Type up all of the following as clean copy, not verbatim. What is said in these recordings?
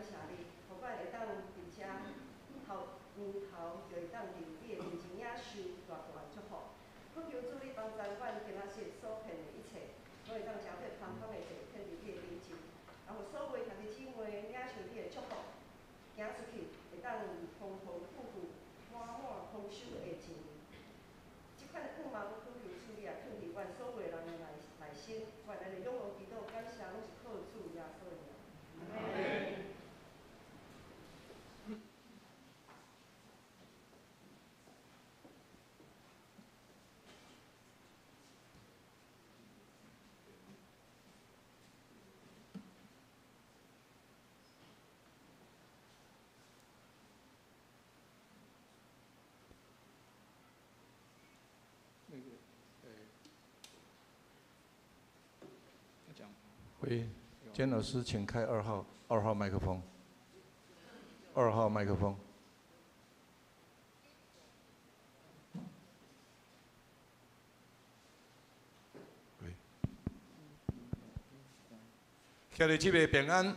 谢你，互我会当伫遮头年头就会当伫你的面前领受大大的祝福。我求主你帮助阮今仔日所骗的一切，我会当真伙芳芳的坐骗伫你的面前，然后所有家己姊妹领受你的祝福，行出去会当丰丰富富、满满丰收的钱。即款的盼望，主求主你也放伫阮所有人的内心，阮安尼仰望祈祷，感谢拢是靠主耶稣的名。阿门。喂，简老师，请开2号麦克风。2号麦克风。喂，今日这个平安，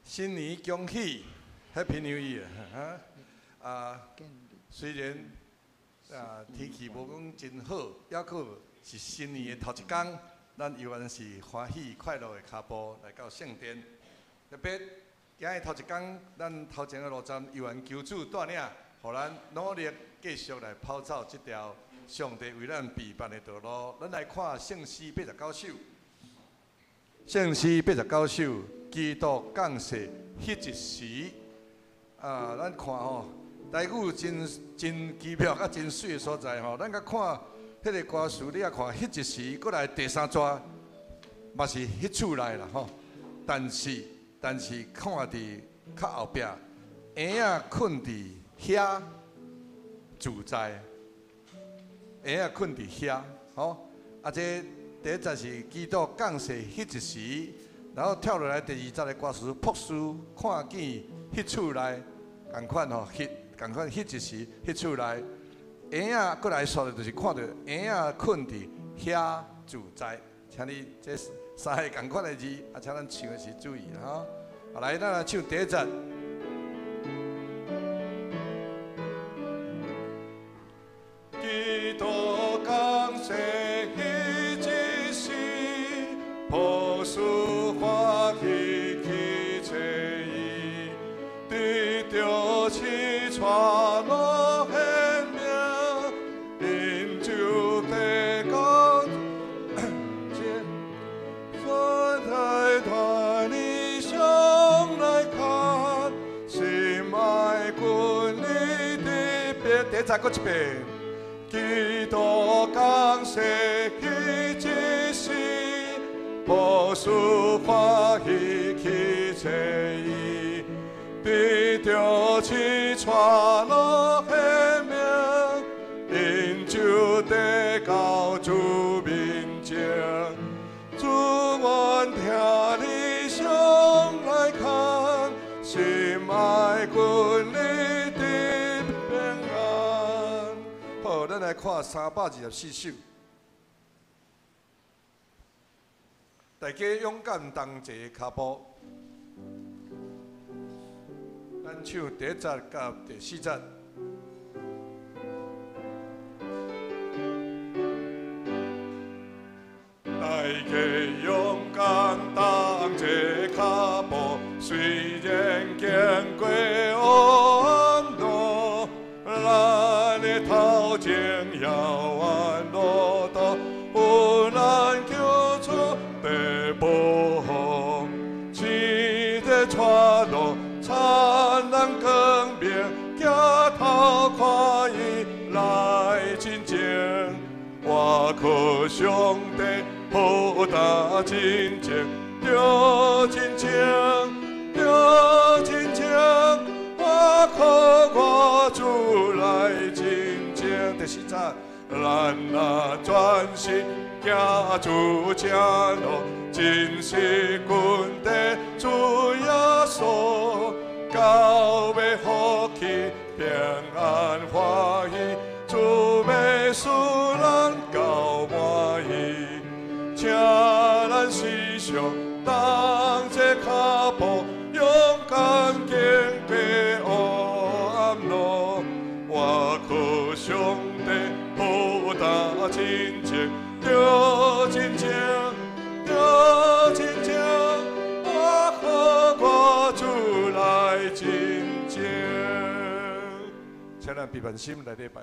新年恭喜 ，Happy New Year！ 虽然天气无讲真好，还佫是新年的头一天。 咱犹原是欢喜快乐的脚步来到圣殿，特别今日头一天，咱头前的路站犹原求主带领，互咱努力继续来跑走这条上帝为咱备办的道路。咱来看圣诗89首，圣诗89首，基督降世迄一时。咱看吼，台语真奇妙甲真水的所在吼，咱甲看。 迄个歌词你也看，迄一时过来第三段，嘛是迄处来啦吼。但是看伫较后壁，婴仔困伫遐自在，婴仔困伫遐吼。这第一节是基督降世迄一时，然后跳落来第二节的歌词，朴树看见迄处来，共款吼，共款迄一时迄处来。 婴仔过来说的，就是看到婴仔困伫遐自在，请你这三个共款的字，请咱唱的时注意哈。好，来，咱来唱第一节。基督降世迄一时，朴树欢喜去找伊，对着起传落。 再过一遍，基督降世迄一时，朴树欢喜去找伊，对着起传落的名，因就得到主面前。主愿听你上来看，心爱君你。 咱来看324首，大家勇敢同齐脚步。咱唱第一节到第4节。大家勇敢同齐脚步，虽然经过弯路，咱的头前遥远路途，有咱求主的保护，一个传路灿烂光明，抬头看伊来亲近，我靠上帝好大真情，着真情，着真情。 我靠我主来真正第4节，咱若专心行主正路，真是阮的主耶稣，到要福气平安欢喜，主要使咱够满意，请咱时常同齐脚步。我真情，着真情，着真情，我和我主来真情。请咱闭眼心来礼拜。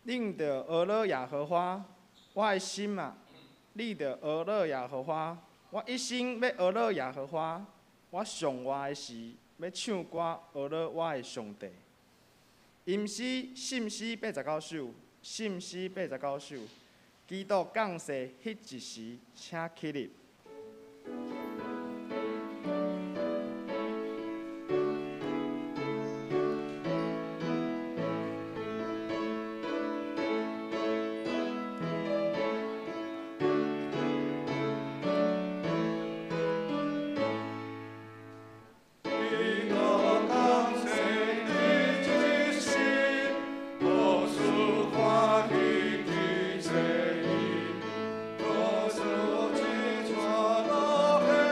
恁着俄勒耶和华，我的心啊！你着俄勒耶和华，我一心要俄勒耶和华。我上活的时，要唱歌俄勒我的上帝。吟诗信诗89首，信诗89首。基督降世迄一时，请起立。我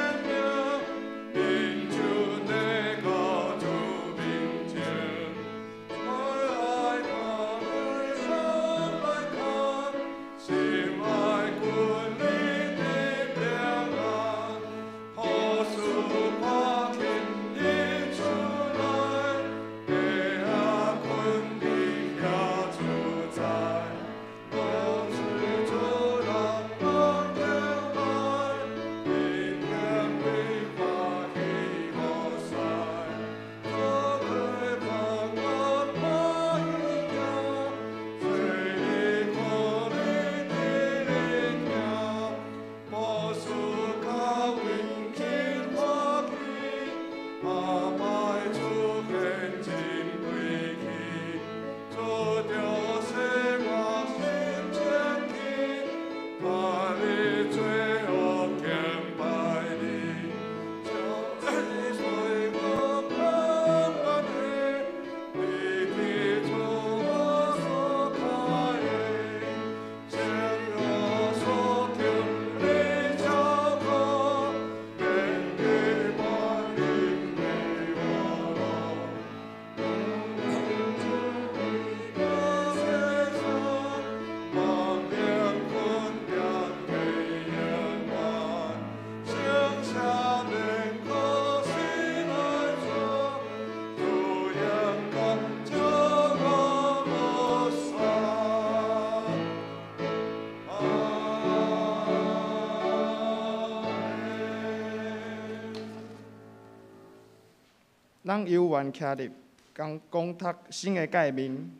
咱犹原徛伫讲读新的诫命，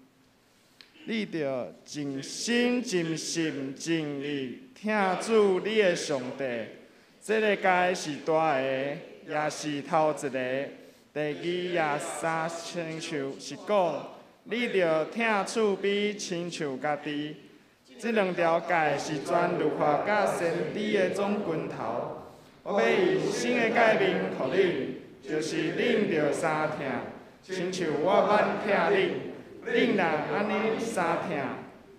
你着尽心、尽性、尽力听主你的上帝。这个诫是大个，也是头一个。第二也三亲像是讲，你着听厝边亲像家己。这两条诫是全律法甲先知的总拳头。我要以新的诫命互恁，就是恁着相听，亲像我捌疼恁。恁若安尼相听，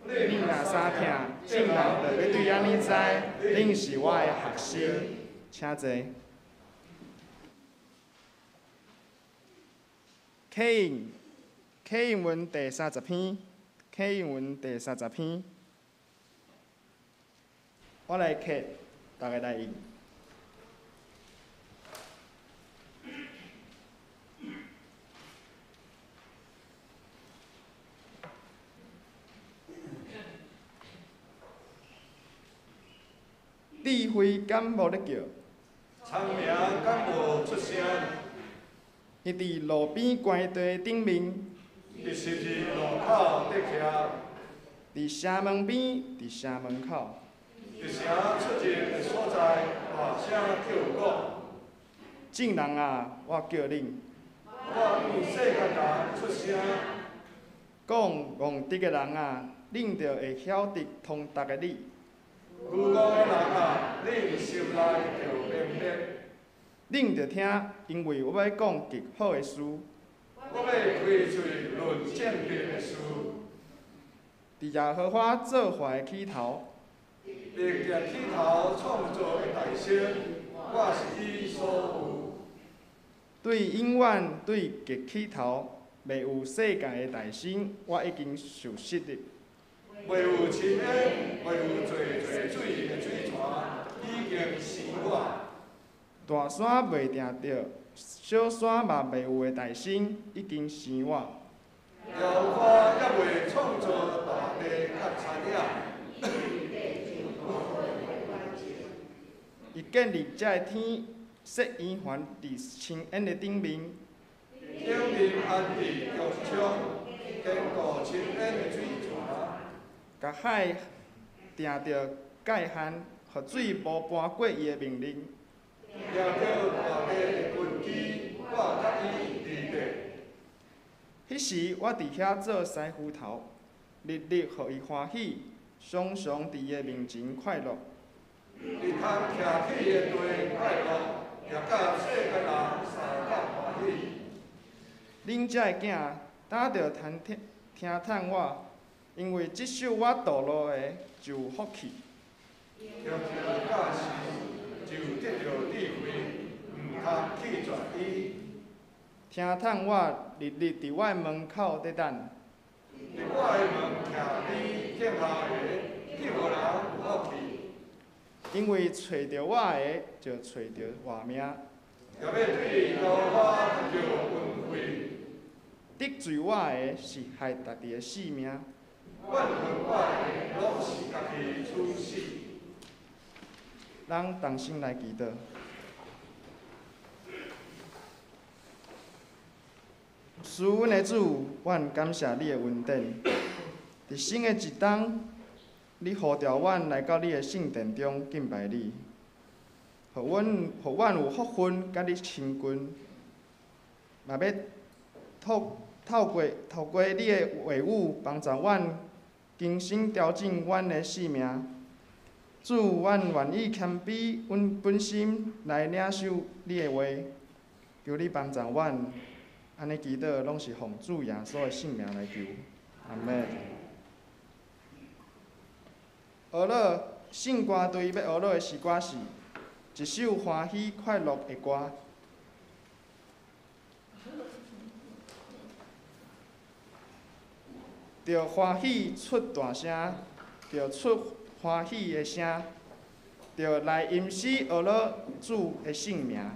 恁若相听，众人就要对安尼知，恁是我的学生。请坐。启应文第30篇，启应文第30篇，我来刻，大家来印。智慧敢无咧叫？苍蝇敢无出声？伊伫路边悬地顶面，伊是伫路口伫徛，伫城门边，伫城门口，伫城出入的所在，大声叫讲。众人啊，我叫恁，我向世间人出声，讲戇直的人啊，恁着会晓得通达的理。愚妄的人啊，恁心内着明白。恁着听，因为我要讲极好的事。我要开嘴论正直的事。伫耶和华做坏的起头，历届起头创造的大声，我是伊所有。对永远对极起头，未有世界的大心，我已经熟悉了。袂有深烟，袂有济水的水泉，已经是我。大山袂定着，小山嘛袂有的大心，已经是我。摇花还袂创造大地甲田野。伊建立这个天，设圆环伫青烟的顶面，顶面安置剧场，坚固深烟的水泉。甲海定着界限，互水无搬过伊的命令。抓着大地的根基，我甲伊立地。迄时我伫遐做师傅头，日日互伊欢喜，常常伫伊的面前快乐。你通徛起的地快乐，也甲世间人相甲欢喜。恁遮的囝，打着听叹我，因为即首我道路的就有福气。听着教示，就得着智慧，毋通弃绝伊。听叹我日日伫我的门口伫等，伫我的门徛你等候的，去互人有福气。因为找着我的，就找着活命。也要对桃花得着恩惠。得罪我的，是害家己的性命。怨恨我的，拢是家己处死。咱同心来祈祷。赐阮的主，阮感谢你的恩典。伫新的一冬，你呼召阮来到你的圣殿中敬拜你，互阮有福分甲你亲近，嘛要透过你的话语帮助阮，精心调整阮的性命。主，阮愿意谦卑阮本心来领受你的话，求你帮助阮。安尼祈祷拢是奉主耶稣的圣名来求，阿门。学乐圣歌队要学乐的诗歌是一首欢喜快乐的歌。着欢喜出大声，着出欢喜的声，着来吟诗学乐主的圣名。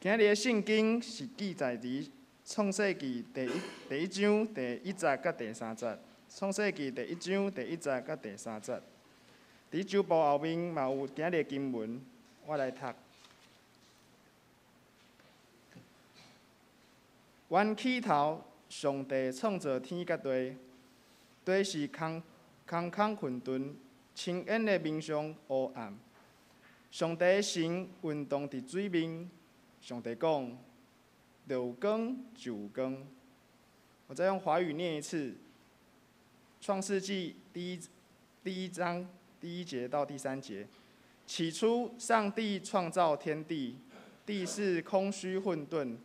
今日的圣经是记载伫创世纪第一章第1节甲第3节。创世纪第1章第1节甲第3节。伫周报后面嘛有今日的经文，我来读。原起头，上帝创造天甲地，地是空混沌，深渊的面上黑暗。上帝神运动伫水面。上帝讲：“有光就有光。”我再用华语念一次，《创世纪》第一章第1节到第3节。起初，上帝创造天地，地是空虚混沌，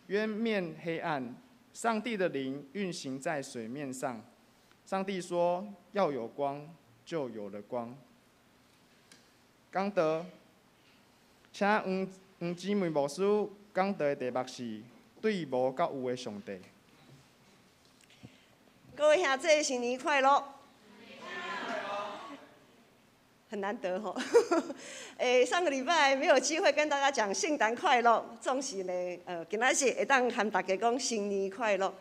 渊面黑暗。上帝的灵运行在水面上。上帝说：“要有光，就有了光。”讲道，请黄姊妹牧师讲道的题目是“对无甲有的上帝”。各位兄弟，新年快乐！很难得吼，上个礼拜没有机会跟大家讲圣诞快乐，总是呢，今仔日会当和大家讲新年快乐。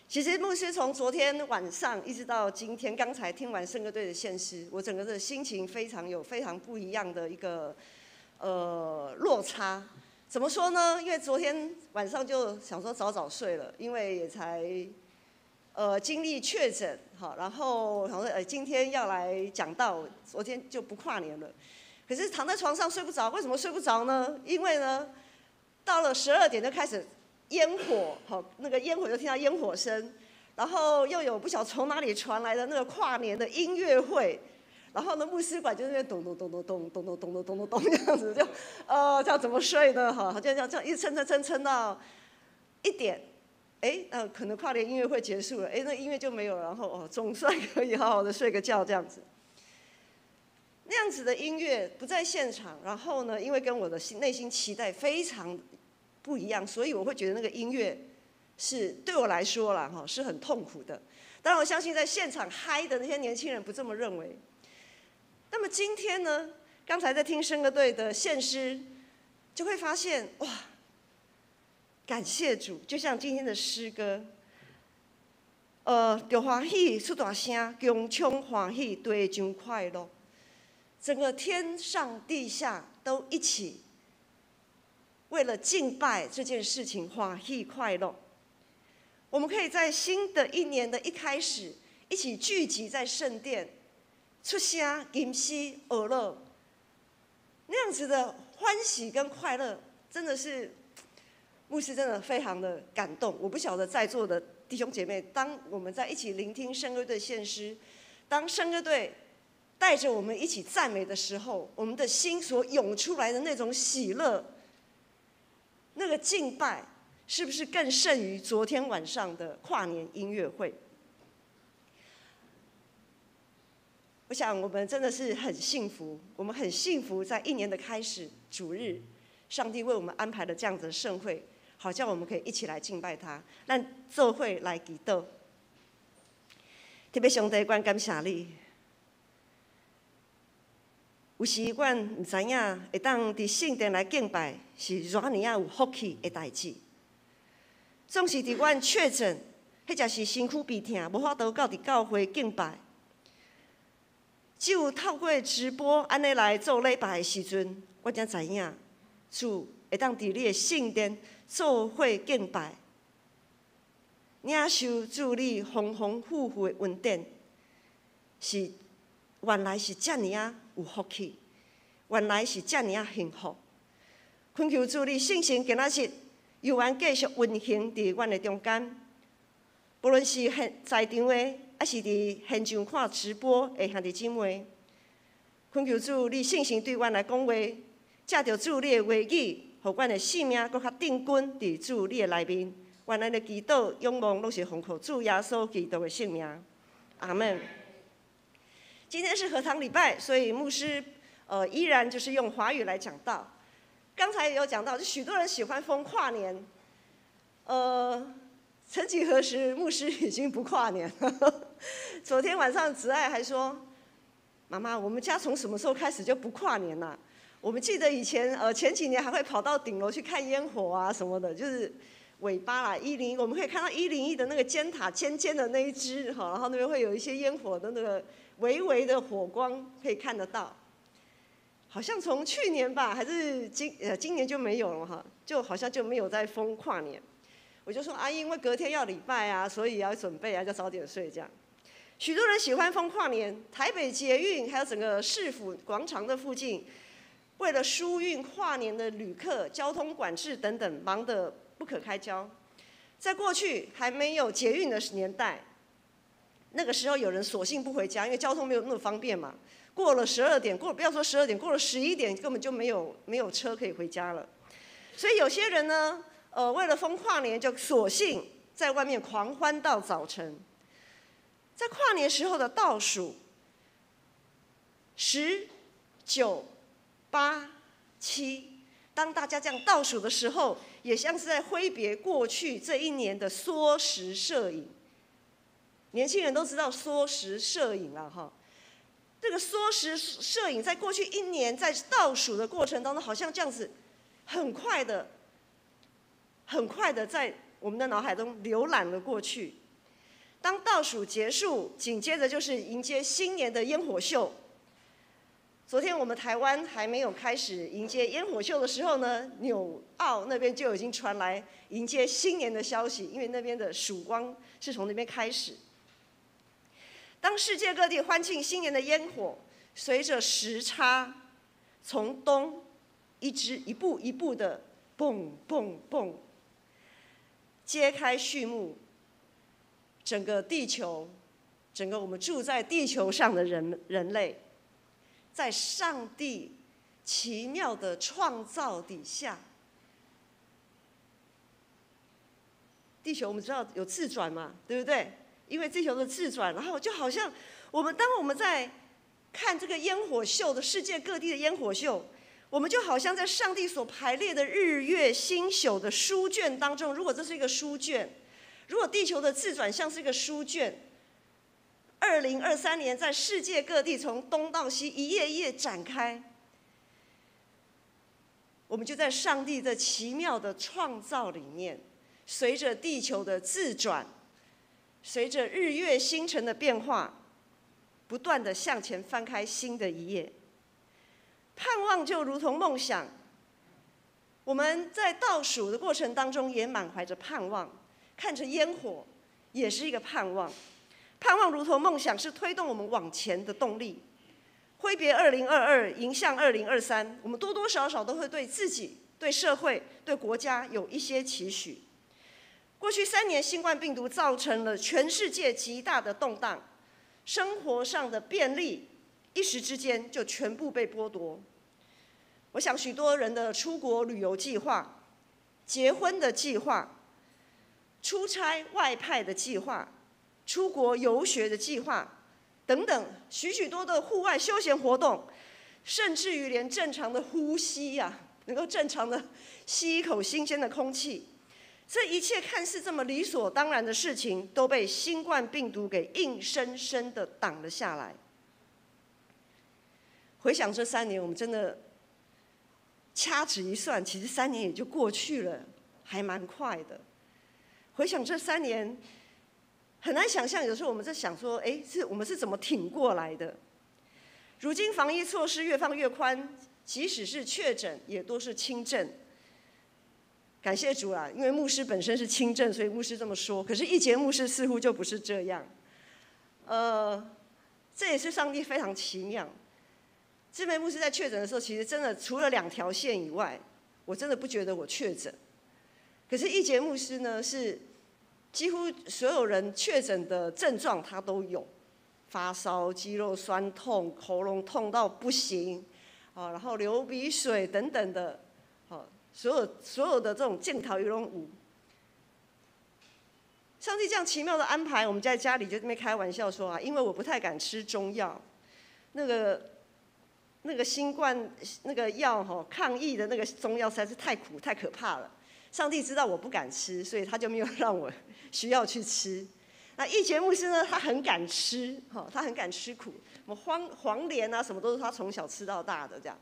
其实牧师从昨天晚上一直到今天，刚才听完圣歌队的献诗，我整个的心情非常不一样的一个落差。怎么说呢？因为昨天晚上就想说早睡了，因为也才经历确诊，好，然后想说今天要来讲道，昨天就不跨年了。可是躺在床上睡不着，为什么睡不着呢？因为呢，到了12点就开始烟火，好，那个烟火就听到烟火声，然后又有不晓得从哪里传来的那个跨年的音乐会。然后呢，牧师馆就在那边咚咚咚咚咚咚咚咚咚咚咚咚这样子，就这样怎么睡呢？哈，就这样一直撑到1点，可能跨年音乐会结束了，那音乐就没有了，然后总算可以好好的睡个觉这样子。那样子的音乐不在现场，然后呢，因为跟我的内心期待非常不一样，所以我会觉得那个音乐是对我来说啦，是很痛苦的。当然，我相信在现场嗨的那些年轻人不这么认为。那么今天呢，刚才在听圣歌队的献诗，就会发现哇，感谢主，就像今天的诗歌，就欢喜出大声，共唱欢喜，对上快乐，整个天上地下都一起为了敬拜这件事情欢喜快乐。我们可以在新的一年的一开始，一起聚集在圣殿。出声、吟诗、娱乐，那样子的欢喜跟快乐，真的是牧师真的非常的感动。我不晓得在座的弟兄姐妹，当我们在一起聆听圣歌队献诗，当圣歌队带着我们一起赞美的时候，我们的心所涌出来的那种喜乐，那个敬拜，是不是更胜于昨天晚上的跨年音乐会？我想我们真的是很幸福，我们很幸福，在一年的开始，主日，上帝为我们安排了这样子的盛会，好叫我们可以一起来敬拜他，咱做伙来祈祷。特别上帝，阮感谢你。有时阮唔知影会当伫圣殿来敬拜，是偌尼有福气的代志。总是伫阮确诊，迄才是身躯鼻痛，无法度到伫教会敬拜。只有透过直播安尼来做礼拜的时阵，我才知影主会当伫你的圣殿做伙敬拜，领受主你丰丰富富的恩典，是原来是遮尔啊有福气，原来是遮尔啊幸福。恳求主你圣神今仔日犹原继续运行伫阮的中间，不论是在场的。还是伫现场看直播的兄弟姊妹，恳求主你圣神对阮来讲话，借着主你的话语，互阮的性命搁较定根伫主你的内面。阮咱的祈祷、仰望，拢是奉靠主耶稣基督的圣名。阿门。今天是禾堂礼拜，所以牧师依然就是用华语来讲道。刚才也有讲到，就许多人喜欢封跨年，曾几何时，牧师已经不跨年了。昨天晚上子爱还说：“妈妈，我们家从什么时候开始就不跨年了？”我们记得以前前几年还会跑到顶楼去看烟火啊什么的，就是尾巴啦101，我们可以看到101的那个尖塔尖尖的那一只哈，然后那边会有一些烟火的那个微微的火光可以看得到。好像从去年吧，还是今年就没有了哈，就好像就没有在封跨年。我就说啊，因为隔天要礼拜啊，所以要准备啊，就早点睡这样。许多人喜欢封跨年，台北捷运还有整个市府广场的附近，为了疏运跨年的旅客、交通管制等等，忙得不可开交。在过去还没有捷运的年代，那个时候有人索性不回家，因为交通没有那么方便嘛。过了12点，不要说12点，过了11点根本就没有车可以回家了。所以有些人呢，为了封跨年，就索性在外面狂欢到早晨。在跨年时候的倒数，10、9、8、7，当大家这样倒数的时候，也像是在挥别过去这一年的缩时摄影。年轻人都知道缩时摄影了哈。这个缩时摄影在过去1年在倒数的过程当中，好像这样子很快的在我们的脑海中浏览了过去。当倒数结束，紧接着就是迎接新年的烟火秀。昨天我们台湾还没有开始迎接烟火秀的时候呢，纽澳那边就已经传来迎接新年的消息，因为那边的曙光是从那边开始。当世界各地欢庆新年的烟火，随着时差从东一步一步的蹦蹦蹦，揭开序幕，整个地球，整个我们住在地球上的人类，在上帝奇妙的创造底下，地球我们知道有自转嘛，对不对？因为地球的自转，然后就好像当我们在看这个烟火秀的世界各地的烟火秀，我们就好像在上帝所排列的日月星宿的书卷当中。如果这是一个书卷，如果地球的自转像是一个书卷，2023年在世界各地从东到西一页一页展开，我们就在上帝的奇妙的创造里面，随着地球的自转，随着日月星辰的变化，不断的向前翻开新的一页。盼望就如同梦想，我们在倒数的过程当中也满怀着盼望，看着烟火也是一个盼望。盼望如同梦想，是推动我们往前的动力。挥别2022，迎向2023，我们多多少少都会对自己、对社会、对国家有一些期许。过去3年，新冠病毒造成了全世界极大的动荡，生活上的便利一时之间就全部被剥夺。我想许多人的出国旅游计划、结婚的计划、出差外派的计划、出国游学的计划等等，许许多的户外休闲活动，甚至于连正常的呼吸能够正常的吸一口新鲜的空气，这一切看似这么理所当然的事情，都被新冠病毒给硬生生的挡了下来。回想这3年，我们真的掐指一算，其实3年也就过去了，还蛮快的。回想这3年，很难想象，有时候我们在想说，我们是怎么挺过来的？如今防疫措施越放越宽，即使是确诊，也都是轻症。感谢主啦，因为牧师本身是轻症，所以牧师这么说。可是一节牧师似乎就不是这样。这也是上帝非常奇妙。这位牧师在确诊的时候，其实真的除了2条线以外，我真的不觉得我确诊。可是一节牧师呢，是几乎所有人确诊的症状他都有，发烧、肌肉酸痛、喉咙痛到不行，然后流鼻水等等的，所有的这种镜头鱼龙舞。上帝这样奇妙的安排，我们在家里就这边开玩笑说因为我不太敢吃中药，那个新冠那个药抗疫的那个中药实在是太苦太可怕了。上帝知道我不敢吃，所以他就没有让我需要去吃。那一节牧师呢，他很敢吃，他很敢吃苦，什么黄连啊，什么都是他从小吃到大的这样。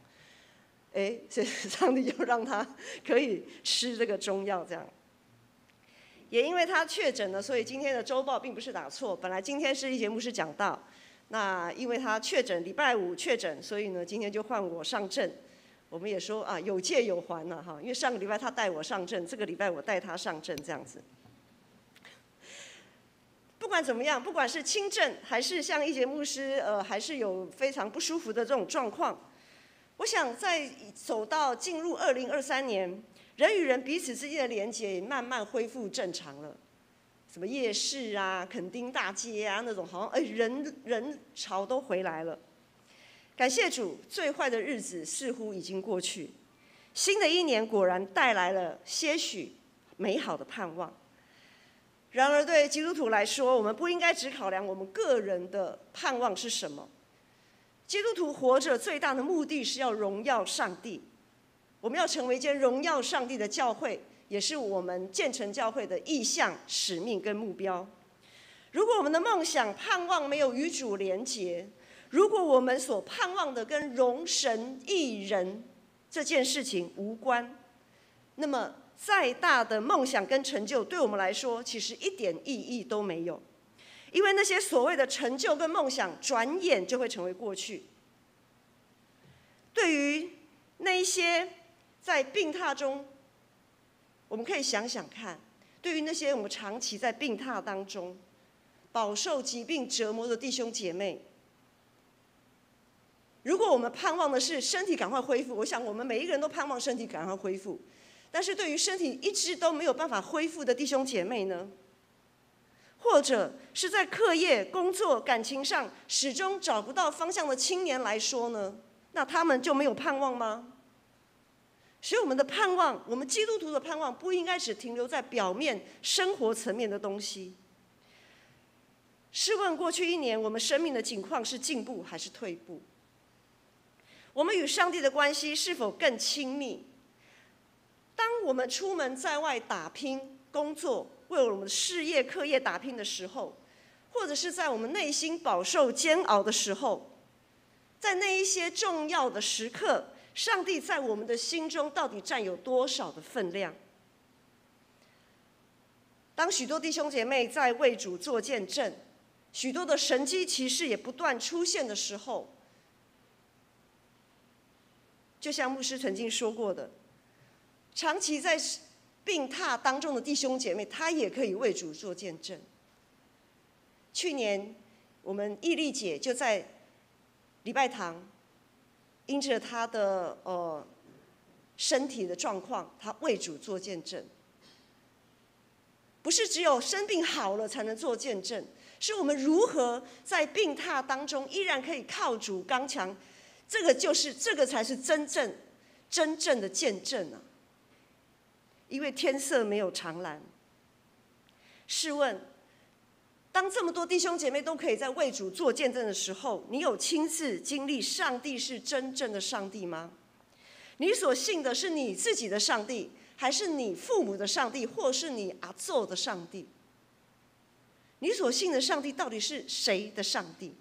所以上帝就让他可以吃这个中药，这样。也因为他确诊了，所以今天的周报并不是打错。本来今天是一节牧师讲道，那因为他确诊，礼拜五确诊，所以呢，今天就换我上阵。我们也说啊，有借有还了哈，因为上个礼拜他带我上阵，这个礼拜我带他上阵，这样子。不管怎么样，不管是轻症还是像一节牧师，还是有非常不舒服的这种状况，我想在走到进入2023年，人与人彼此之间的连结也慢慢恢复正常了。什么夜市啊、垦丁大街啊那种，好像人潮都回来了。感谢主，最坏的日子似乎已经过去，新的一年果然带来了些许美好的盼望。然而，对基督徒来说，我们不应该只考量我们个人的盼望是什么。基督徒活着最大的目的是要荣耀上帝，我们要成为一间荣耀上帝的教会，也是我们建成教会的意向、使命跟目标。如果我们的梦想、盼望没有与主连结，如果我们所盼望的跟荣神益人这件事情无关，那么再大的梦想跟成就，对我们来说其实一点意义都没有，因为那些所谓的成就跟梦想，转眼就会成为过去。对于那一些在病榻中，我们可以想想看，对于那些我们长期在病榻当中饱受疾病折磨的弟兄姐妹，如果我们盼望的是身体赶快恢复，我想我们每一个人都盼望身体赶快恢复。但是对于身体一直都没有办法恢复的弟兄姐妹呢，或者是在课业、工作、感情上始终找不到方向的青年来说呢，那他们就没有盼望吗？所以我们的盼望，我们基督徒的盼望，不应该只停留在表面生活层面的东西。试问过去一年，我们生命的境况是进步还是退步？我们与上帝的关系是否更亲密？当我们出门在外打拼、工作，为我们的事业、课业打拼的时候，或者是在我们内心饱受煎熬的时候，在那一些重要的时刻，上帝在我们的心中到底占有多少的分量？当许多弟兄姐妹在为主做见证，许多的神迹奇事也不断出现的时候，就像牧师曾经说过的，长期在病榻当中的弟兄姐妹，他也可以为主做见证。去年我们义丽姐就在礼拜堂，因着她的身体的状况，她为主做见证。不是只有生病好了才能做见证，是我们如何在病榻当中依然可以靠主刚强，这个才是真正的见证啊！因为天色没有长蓝。试问，当这么多弟兄姐妹都可以在为主做见证的时候，你有亲自经历上帝是真正的上帝吗？你所信的是你自己的上帝，还是你父母的上帝，或是你阿祖的上帝？你所信的上帝到底是谁的上帝？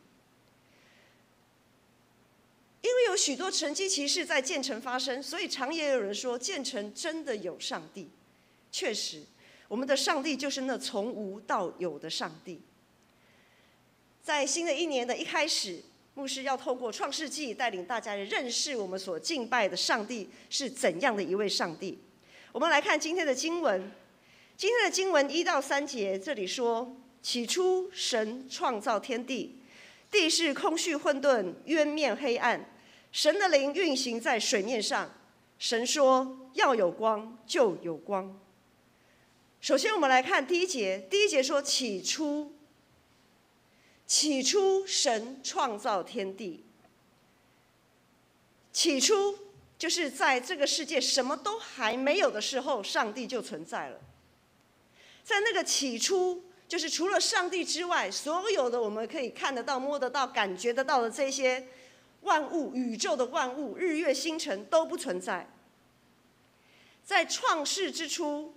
因为有许多神迹奇事在建城发生，所以常也有人说建城真的有上帝。确实，我们的上帝就是那从无到有的上帝。在新的一年的一开始，牧师要透过创世纪带领大家认识我们所敬拜的上帝是怎样的一位上帝。我们来看今天的经文，今天的经文1到3节，这里说：起初神创造天地，地是空虚混沌，渊面黑暗，神的灵运行在水面上。神说要有光，就有光。首先我们来看第一节，第一节说起初神创造天地。起初就是在这个世界什么都还没有的时候，上帝就存在了。在那个起初，就是除了上帝之外，所有的我们可以看得到、摸得到、感觉得到的这些万物，宇宙的万物，日月星辰都不存在。在创世之初，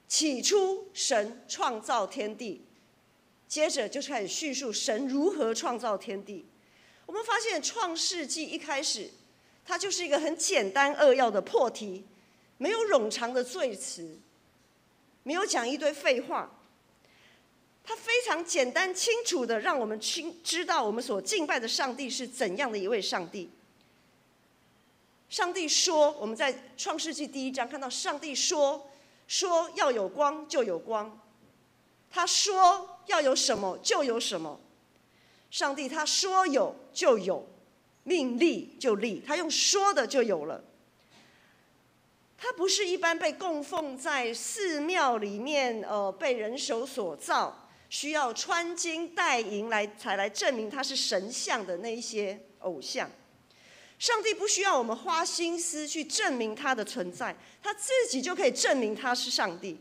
起初神创造天地，接着就开始叙述神如何创造天地。我们发现创世纪一开始，它就是一个很简单扼要的破题，没有冗长的赘词，没有讲一堆废话。它非常简单清楚的让我们知道我们所敬拜的上帝是怎样的一位上帝。上帝说，我们在创世纪1章看到上帝说要有光就有光，他说要有什么就有什么。上帝他说有就有，命立就立，他用说的就有了。他不是一般被供奉在寺庙里面被人手所造，需要穿金戴银才来证明他是神像的那一些偶像。上帝不需要我们花心思去证明他的存在，他自己就可以证明他是上帝。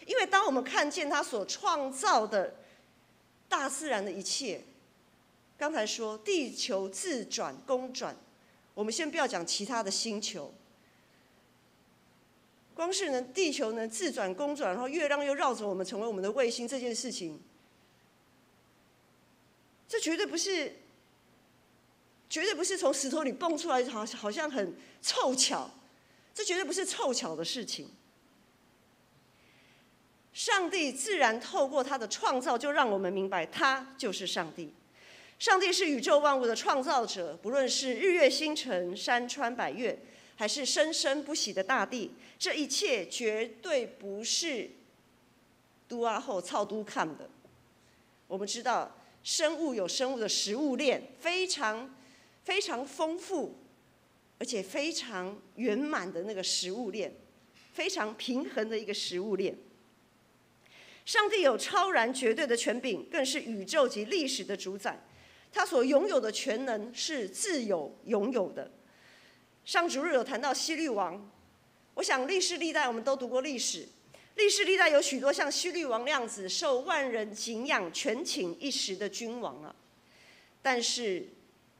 因为当我们看见他所创造的大自然的一切，刚才说地球自转公转，我们先不要讲其他的星球，光是呢地球呢自转公转，然后月亮又绕着我们成为我们的卫星这件事情，这绝对不是从石头里蹦出来，好像很凑巧，这绝对不是凑巧的事情。上帝自然透过他的创造，就让我们明白他就是上帝。上帝是宇宙万物的创造者，不论是日月星辰、山川百岳，还是生生不息的大地，这一切绝对不是都啊后操都看的。我们知道生物有生物的食物链，非常非常丰富，而且非常圆满的那个食物链，非常平衡的一个食物链。上帝有超然绝对的权柄，更是宇宙及历史的主宰。他所拥有的全能是自有拥有的。上主日有谈到希律王，我想历世历代我们都读过历史，历世历代有许多像希律王那样子受万人敬仰、权倾一时的君王啊。但是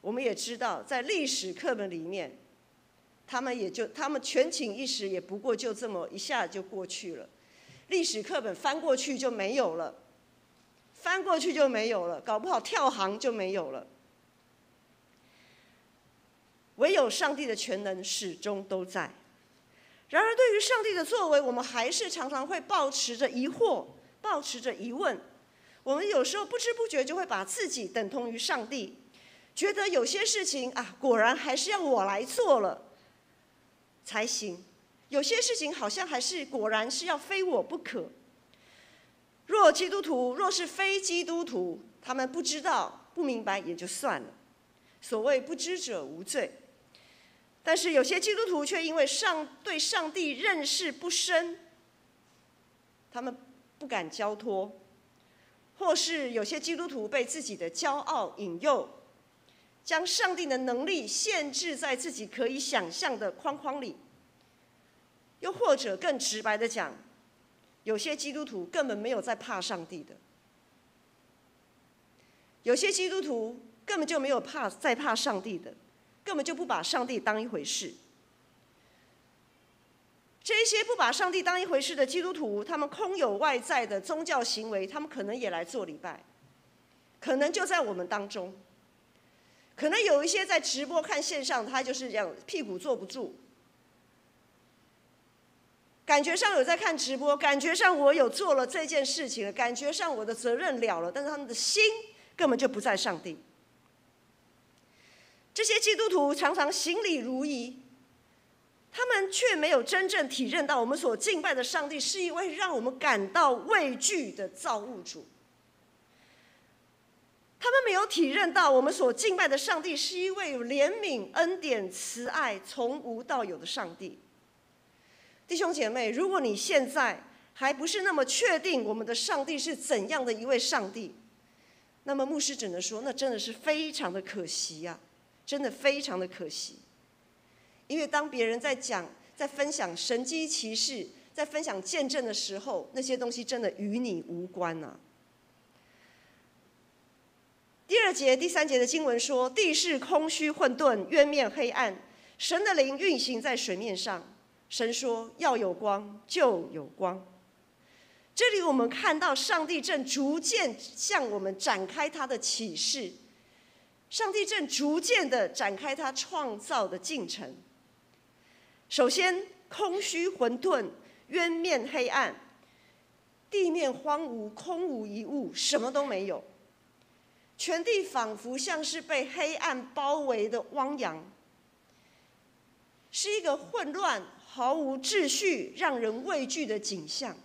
我们也知道，在历史课本里面，他们权倾一时，也不过就这么一下就过去了。历史课本翻过去就没有了。翻过去就没有了，搞不好跳行就没有了。唯有上帝的全能始终都在。然而，对于上帝的作为，我们还是常常会抱持着疑惑，抱持着疑问。我们有时候不知不觉就会把自己等同于上帝，觉得有些事情啊，果然还是要我来做了才行。有些事情好像还是果然是要非我不可。若基督徒若是非基督徒，他们不知道不明白也就算了，所谓不知者无罪。但是有些基督徒却因为对上帝认识不深，他们不敢交托，或是有些基督徒被自己的骄傲引诱，将上帝的能力限制在自己可以想象的框框里。又或者更直白的讲，有些基督徒根本没有在怕上帝的，有些基督徒根本就没有在怕上帝的，根本就不把上帝当一回事。这些不把上帝当一回事的基督徒，他们空有外在的宗教行为，他们可能也来做礼拜，可能就在我们当中，可能有一些在直播看线上，他就是这样屁股坐不住。感觉上有在看直播，感觉上我有做了这件事情了，感觉上我的责任了了，但是他们的心根本就不在上帝。这些基督徒常常行礼如仪，他们却没有真正体认到我们所敬拜的上帝是一位让我们感到畏惧的造物主。他们没有体认到我们所敬拜的上帝是一位有怜悯、恩典、慈爱、从无到有的上帝。弟兄姐妹，如果你现在还不是那么确定我们的上帝是怎样的一位上帝，那么牧师只能说，那真的是非常的可惜啊，真的非常的可惜。因为当别人在分享神迹奇事，在分享见证的时候，那些东西真的与你无关啊。第2节、第3节的经文说，地是空虚混沌，渊面黑暗，神的灵运行在水面上。神说要有光，就有光。这里我们看到上帝正逐渐向我们展开他的启示，上帝正逐渐的展开他创造的进程。首先，空虚混沌，渊面黑暗，地面荒芜，空无一物，什么都没有。全地仿佛像是被黑暗包围的汪洋，是一个混乱、毫无秩序、让人畏惧的景象。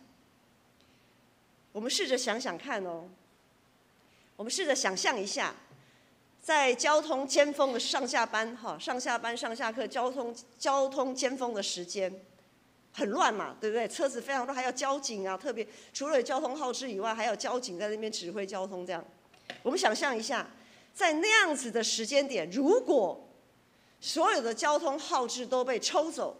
我们试着想想看哦，我们试着想象一下，在交通尖峰的上下班、上下班、上下课、交通尖峰的时间，很乱嘛，对不对？车子非常多，还有交警啊，特别除了有交通号志以外，还有交警在那边指挥交通这样。我们想象一下，在那样子的时间点，如果所有的交通号志都被抽走，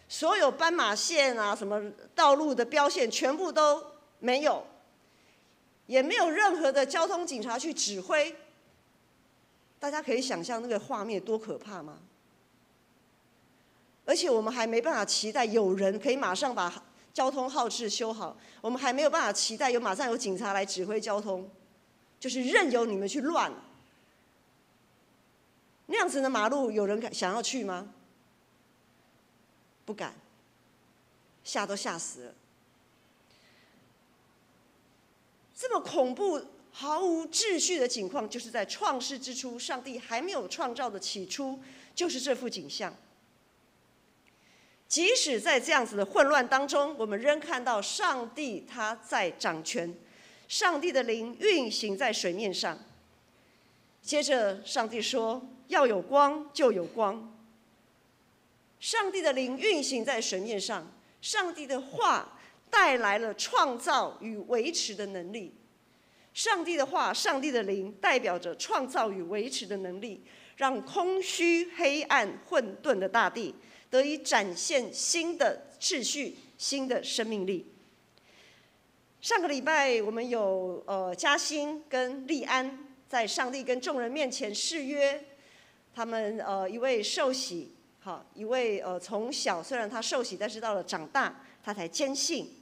所有斑马线啊、什么道路的标线全部都没有，也没有任何的交通警察去指挥，大家可以想象那个画面多可怕吗？而且我们还没办法期待有人可以马上把交通号志修好，我们还没有办法期待马上有警察来指挥交通，就是任由你们去乱。那样子的马路，有人想要去吗？不敢，吓都吓死了。这么恐怖、毫无秩序的情况，就是在创世之初，上帝还没有创造的起初，就是这幅景象。即使在这样子的混乱当中，我们仍看到上帝他在掌权，上帝的灵运行在水面上。接着，上帝说：“要有光，就有光。”上帝的灵运行在水面上，上帝的话带来了创造与维持的能力。上帝的话、上帝的灵代表着创造与维持的能力，让空虚、黑暗、混沌的大地得以展现新的秩序、新的生命力。上个礼拜我们有嘉欣跟利安在上帝跟众人面前誓约，他们一位受洗，一位从小虽然他受洗，但是到了长大他才坚信。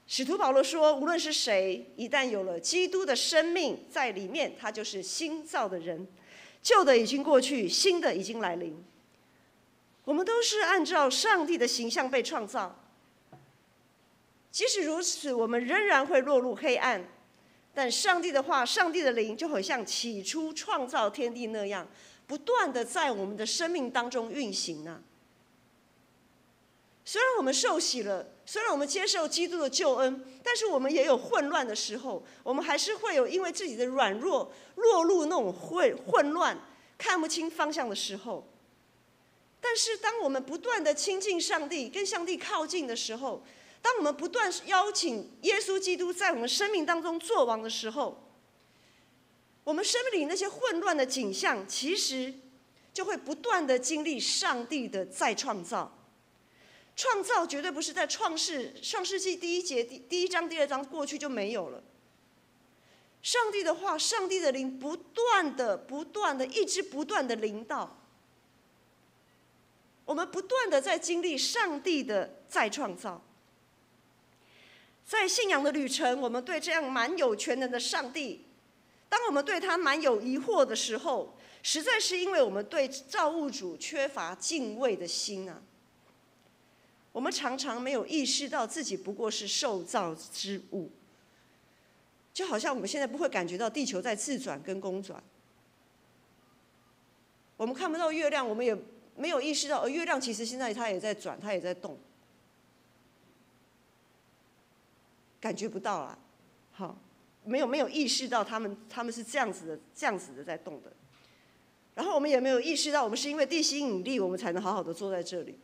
使徒保罗说，无论是谁，一旦有了基督的生命在里面，他就是新造的人，旧的已经过去，新的已经来临。我们都是按照上帝的形象被创造，即使如此，我们仍然会落入黑暗，但上帝的话、上帝的灵就会像起初创造天地那样，不断的在我们的生命当中运行啊。虽然我们受洗了，虽然我们接受基督的救恩，但是我们也有混乱的时候，我们还是会有因为自己的软弱落入那种混乱、看不清方向的时候。但是当我们不断的亲近上帝，跟上帝靠近的时候，当我们不断邀请耶稣基督在我们生命当中作王的时候，我们生命里那些混乱的景象，其实就会不断的经历上帝的再创造。创造绝对不是在创世纪第一章、第二章过去就没有了。上帝的话、上帝的灵不断的、一直不断的临到，我们不断的在经历上帝的再创造。在信仰的旅程，我们对这样蛮有全能的上帝，当我们对他蛮有疑惑的时候，实在是因为我们对造物主缺乏敬畏的心啊。我们常常没有意识到自己不过是受造之物，就好像我们现在不会感觉到地球在自转跟公转，我们看不到月亮，我们也没有意识到，而月亮其实现在它也在转，它也在动，感觉不到啊，好，没有意识到他们是这样子的在动的，然后我们也没有意识到，我们是因为地心引力，我们才能好好的坐在这里。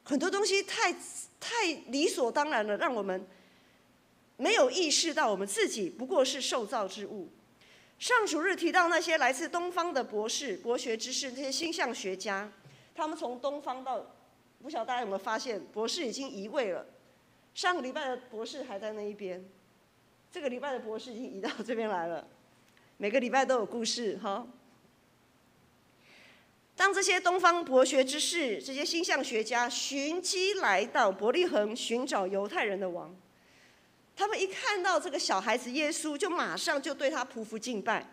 很多东西太理所当然了，让我们没有意识到我们自己不过是受造之物。上主日提到那些来自东方的博士、博学之士，这些星象学家，他们从东方到，不晓得大家有没有发现，博士已经移位了。上个礼拜的博士还在那一边，这个礼拜的博士已经移到这边来了。每个礼拜都有故事哈。当这些东方博学之士、这些星象学家寻机来到伯利恒寻找犹太人的王，他们一看到这个小孩子耶稣，就马上就对他匍匐敬拜。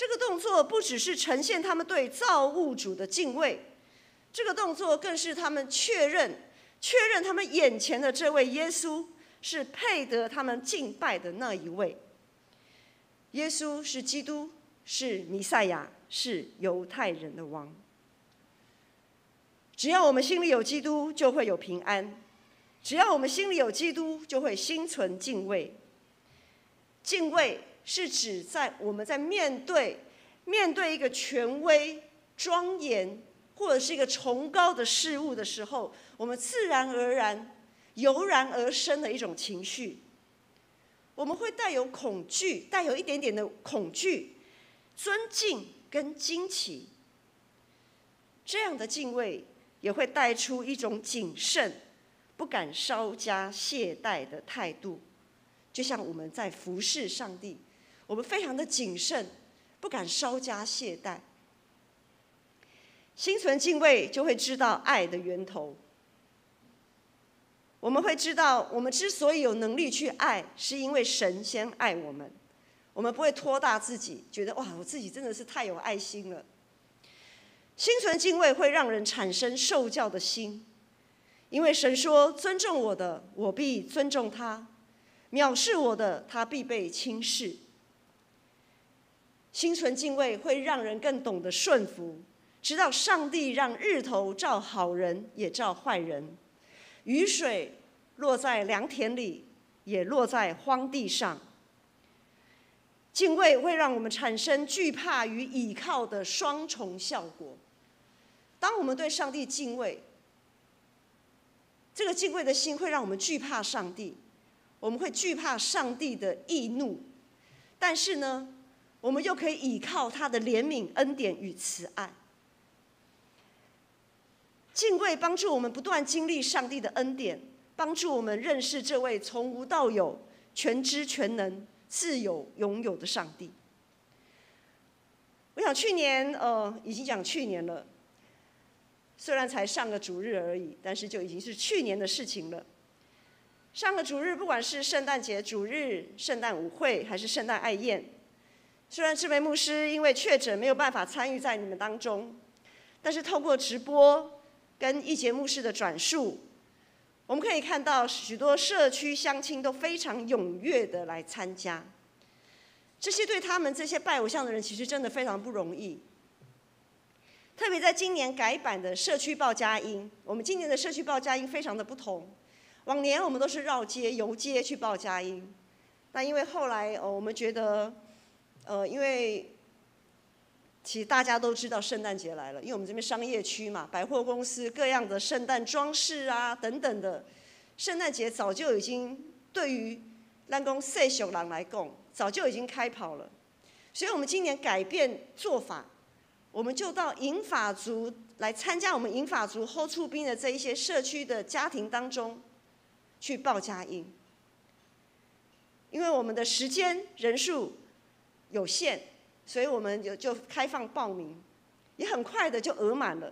这个动作不只是呈现他们对造物主的敬畏，这个动作更是他们确认他们眼前的这位耶稣是配得他们敬拜的那一位。耶稣是基督，是弥赛亚，是犹太人的王。只要我们心里有基督，就会有平安；只要我们心里有基督，就会心存敬畏。敬畏是指我们在面对一个权威、庄严或者是一个崇高的事物的时候，我们自然而然、油然而生的一种情绪。我们会带有恐惧，带有一点点的恐惧、尊敬跟惊奇。这样的敬畏也会带出一种谨慎、不敢稍加懈怠的态度。就像我们在服侍上帝，我们非常的谨慎，不敢稍加懈怠。心存敬畏，就会知道爱的源头。我们会知道，我们之所以有能力去爱，是因为神先爱我们。我们不会托大自己，觉得哇，我自己真的是太有爱心了。心存敬畏会让人产生受教的心，因为神说：“尊重我的，我必尊重他；藐视我的，他必被轻视。”心存敬畏会让人更懂得顺服，知道上帝让日头照好人也照坏人，雨水落在良田里，也落在荒地上。敬畏会让我们产生惧怕与倚靠的双重效果。当我们对上帝敬畏，这个敬畏的心会让我们惧怕上帝，我们会惧怕上帝的易怒，但是呢，我们又可以倚靠他的怜悯、恩典与慈爱。敬畏帮助我们不断经历上帝的恩典，帮助我们认识这位从无到有、全知全能、自有永有的上帝。我想去年已经讲去年了，虽然才上个主日而已，但是就已经是去年的事情了。上个主日，不管是圣诞节主日、圣诞舞会，还是圣诞爱宴，虽然这位牧师因为确诊没有办法参与在你们当中，但是透过直播跟一节牧师的转述，我们可以看到许多社区乡亲都非常踊跃的来参加。这些对他们这些拜偶像的人，其实真的非常不容易。特别在今年改版的社区报佳音，我们今年的社区报佳音非常的不同。往年我们都是绕街游街去报佳音，那因为后来我们觉得，因为其实大家都知道圣诞节来了，因为我们这边商业区嘛，百货公司各样的圣诞装饰啊等等的，圣诞节早就已经对于咱讲细俗人来讲，早就已经开跑了。所以我们今年改变做法，我们就到银发族来参加我们银发族后出兵的这一些社区的家庭当中去报佳音，因为我们的时间人数有限，所以我们就开放报名，也很快的就额满了。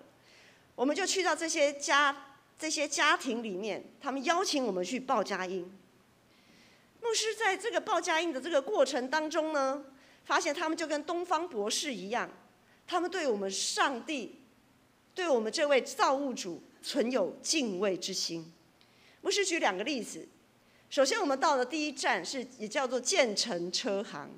我们就去到这些家庭里面，他们邀请我们去报佳音。牧师在这个报佳音的这个过程当中呢，发现他们就跟东方博士一样，他们对我们上帝，对我们这位造物主存有敬畏之心。牧师举2个例子。首先，我们到的第一站也叫做建成车行，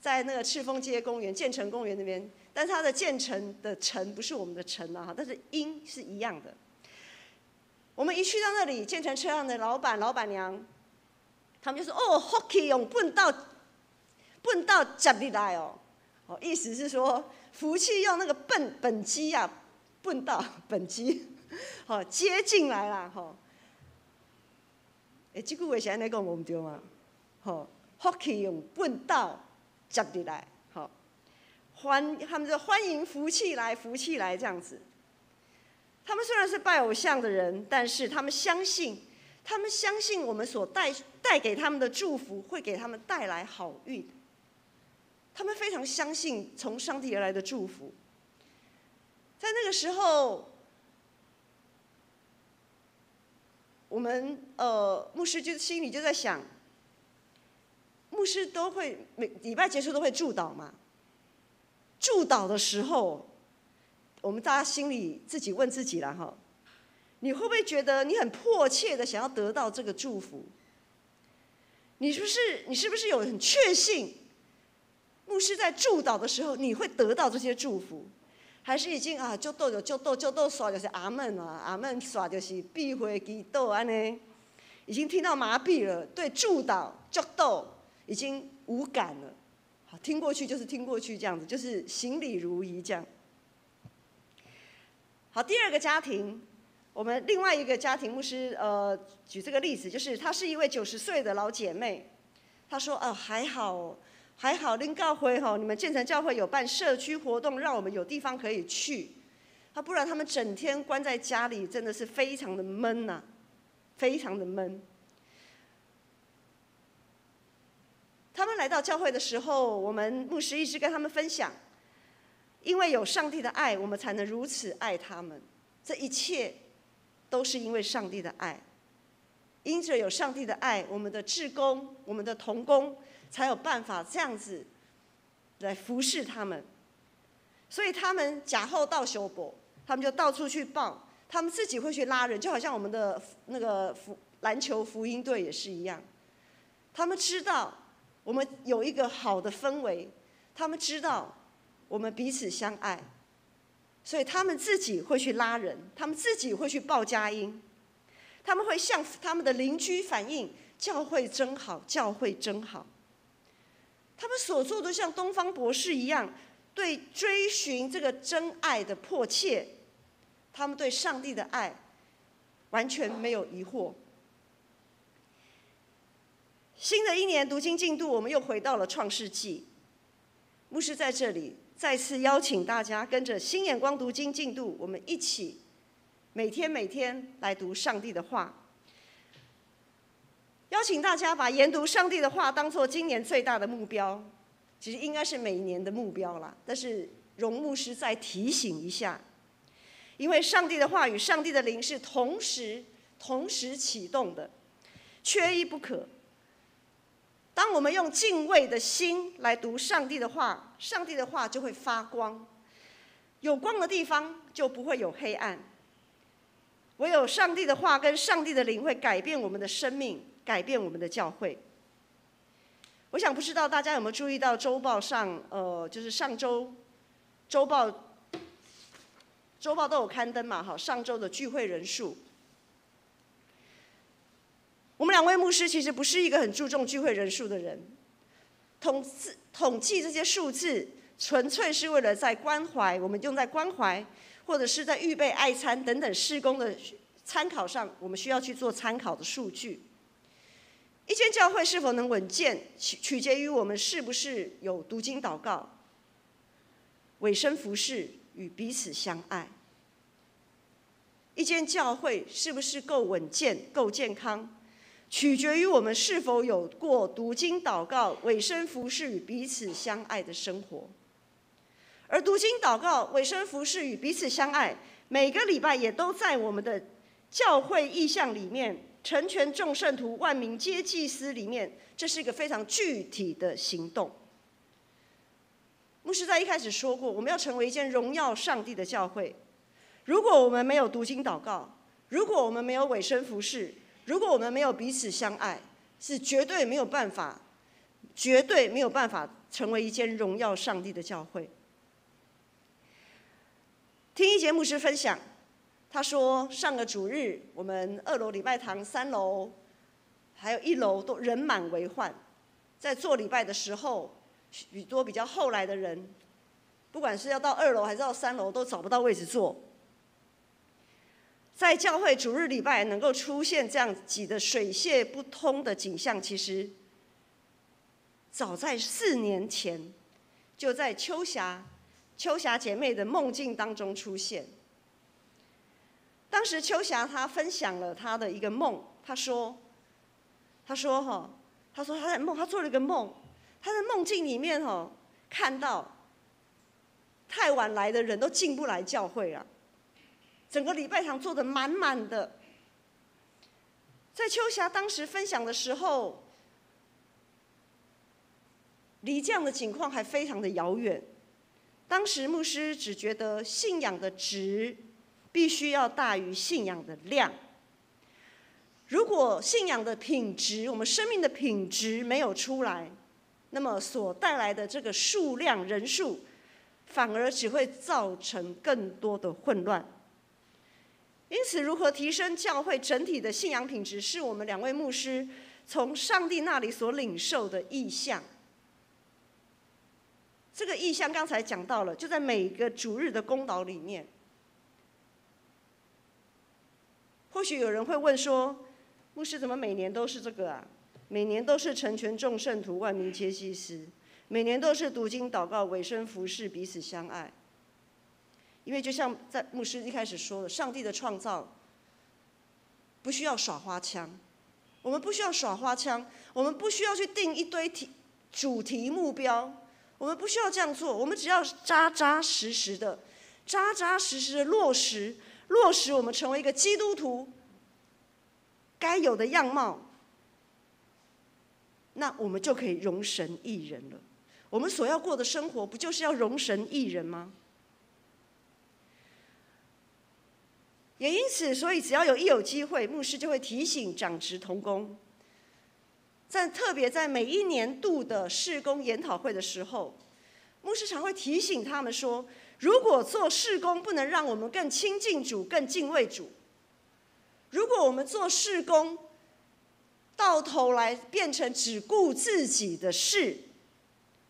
在那个赤峰街公园、建成公园那边，但是它的建成的成不是我们的成啊，但是音是一样的。我们一去到那里，建成车行的老板、老板娘，他们就说：“哦，福气用笨到接入来哦。”意思是说福气用那个本机啊，笨到本机，接进来啦，这句话是安尼讲，唔对吗？福气用笨到接入来，他们就欢迎福气来，福气来这样子。他们虽然是拜偶像的人，但是他们相信我们所带给他们的祝福会给他们带来好运。他们非常相信从上帝而来的祝福。在那个时候，我们牧师就心里就在想，牧师都会每礼拜结束都会祝祷嘛，祝祷的时候，我们大家心里自己问自己啦哈，你会不会觉得你很迫切的想要得到这个祝福？你是不是有很确信，牧师在祝祷的时候你会得到这些祝福？还是已经就斗耍就是阿门啊，阿门耍就是必会祈祷安呢？已经听到麻痹了，对祝祷祝祷已经无感了。好，听过去就是听过去，这样子就是行礼如仪这样。好，第二个家庭，我们另外一个家庭牧师举这个例子，就是她是一位90岁的老姐妹，她说还好，恁教会你们建成教会有办社区活动，让我们有地方可以去，不然他们整天关在家里，真的是非常的闷呐，非常的闷。他们来到教会的时候，我们牧师一直跟他们分享，因为有上帝的爱，我们才能如此爱他们。这一切都是因为上帝的爱，因着有上帝的爱，我们的志工、我们的同工才有办法这样子来服侍他们。所以他们假后到修博，他们就到处去报，他们自己会去拉人，就好像我们的那个篮球福音队也是一样。他们知道我们有一个好的氛围，他们知道我们彼此相爱，所以他们自己会去拉人，他们自己会去报佳音，他们会向他们的邻居反映教会真好，教会真好。他们所做的像东方博士一样，对追寻这个真爱的迫切，他们对上帝的爱完全没有疑惑。新的一年读经进度，我们又回到了创世纪。牧师在这里再次邀请大家跟着新眼光读经进度，我们一起每天来读上帝的话。邀请大家把研读上帝的话当作今年最大的目标，其实应该是每年的目标啦，但是容牧师再提醒一下，因为上帝的话语、上帝的灵是同时启动的，缺一不可。当我们用敬畏的心来读上帝的话，上帝的话就会发光，有光的地方就不会有黑暗。唯有上帝的话跟上帝的灵会改变我们的生命，改变我们的教会。我想不知道大家有没有注意到周报上，就是上周周报都有刊登嘛，上周的聚会人数。我们两位牧师其实不是一个很注重聚会人数的人，统计这些数字纯粹是为了在关怀，我们用在关怀或者是在预备爱餐等等事工的参考上，我们需要去做参考的数据。一间教会是否能稳健，取决于我们是不是有读经祷告、委身服事与彼此相爱。一间教会是不是够稳健、够健康，取决于我们是否有过读经祷告、委身服事与彼此相爱的生活。而读经祷告、委身服事与彼此相爱，每个礼拜也都在我们的教会意向里面，成全众圣徒、万民皆祭司里面，这是一个非常具体的行动。牧师在一开始说过，我们要成为一间荣耀上帝的教会。如果我们没有读经祷告，如果我们没有委身服事，如果我们没有彼此相爱，是绝对没有办法成为一间荣耀上帝的教会。听一节牧师分享，他说上个主日，我们2楼礼拜堂、3楼还有1楼都人满为患。在做礼拜的时候，许多比较后来的人，不管是要到2楼还是到3楼，都找不到位置坐。在教会主日礼拜能够出现这样挤得水泄不通的景象，其实早在4年前，就在秋霞姐妹的梦境当中出现。当时秋霞她分享了她的一个梦，她说她做了一个梦，她在梦境里面看到太晚来的人都进不来教会了。整个礼拜堂坐得满满的。在秋霞当时分享的时候，离这样的情况还非常的遥远。当时牧师只觉得信仰的质必须要大于信仰的量。如果信仰的品质，我们生命的品质没有出来，那么所带来的这个数量人数，反而只会造成更多的混乱。因此，如何提升教会整体的信仰品质，是我们2位牧师从上帝那里所领受的意向。这个意向刚才讲到了，就在每个主日的公祷里面。或许有人会问说，牧师怎么每年都是这个啊？每年都是成全众圣徒，万民皆祭司，每年都是读经祷告，委身服事，彼此相爱。因为就像在牧师一开始说的，上帝的创造不需要耍花枪，我们不需要耍花枪，我们不需要去定一堆主题目标，我们不需要这样做，我们只要扎扎实实的落实我们成为一个基督徒该有的样貌，那我们就可以容神益人了。我们所要过的生活，不就是要容神益人吗？也因此，所以只要一有机会，牧师就会提醒长职同工，特别在每一年度的事工研讨会的时候，牧师常会提醒他们说，如果做事工不能让我们更亲近主、更敬畏主，如果我们做事工到头来变成只顾自己的事，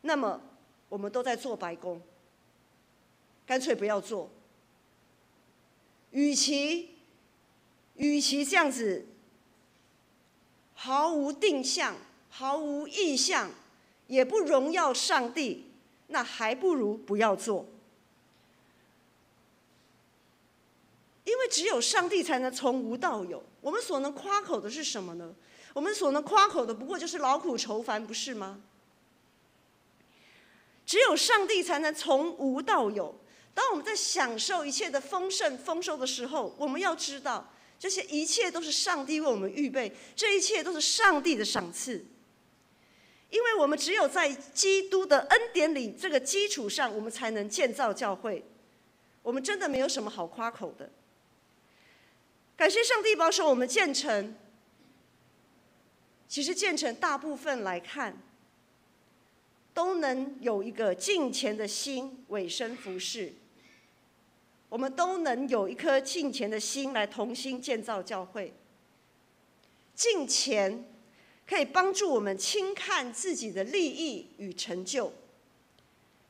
那么我们都在做白工，干脆不要做。与其这样子毫无定向、毫无意向，也不荣耀上帝，那还不如不要做。因为只有上帝才能从无到有。我们所能夸口的是什么呢？我们所能夸口的不过就是劳苦愁烦，不是吗？只有上帝才能从无到有。当我们在享受一切的丰盛丰收的时候，我们要知道，这些一切都是上帝为我们预备，这一切都是上帝的赏赐。因为我们只有在基督的恩典里这个基础上，我们才能建造教会。我们真的没有什么好夸口的。感谢上帝保守我们建成。其实建成大部分来看，都能有一个敬虔的心，委身服事。我们都能有一颗敬虔的心来同心建造教会。敬虔可以帮助我们轻看自己的利益与成就，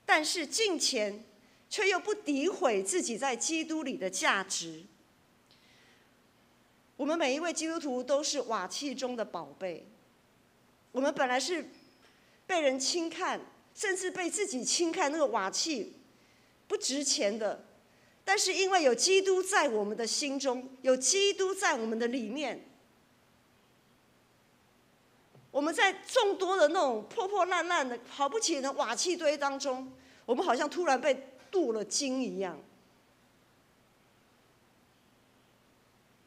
但是敬虔却又不诋毁自己在基督里的价值。我们每一位基督徒都是瓦器中的宝贝，我们本来是被人轻看，甚至被自己轻看，那个瓦器不值钱的。但是因为有基督在我们的心中，有基督在我们的里面，我们在众多的那种破破烂烂的、好不起眼的瓦器堆当中，我们好像突然被镀了金一样。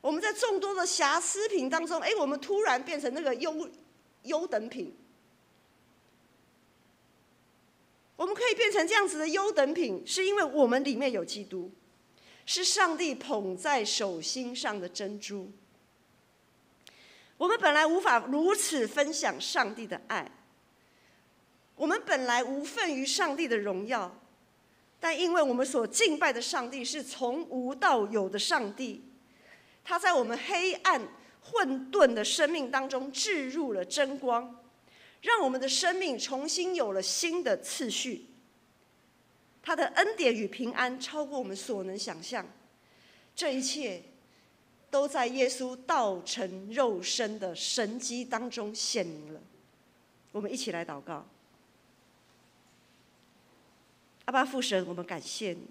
我们在众多的瑕疵品当中，我们突然变成那个优等品。我们可以变成这样子的优等品，是因为我们里面有基督，是上帝捧在手心上的珍珠。我们本来无法如此分享上帝的爱，我们本来无份于上帝的荣耀，但因为我们所敬拜的上帝是从无到有的上帝，他在我们黑暗混沌的生命当中置入了真光，让我们的生命重新有了新的次序。他的恩典与平安超过我们所能想象，这一切都在耶稣道成肉身的神迹当中显明了。我们一起来祷告。阿爸父神，我们感谢你，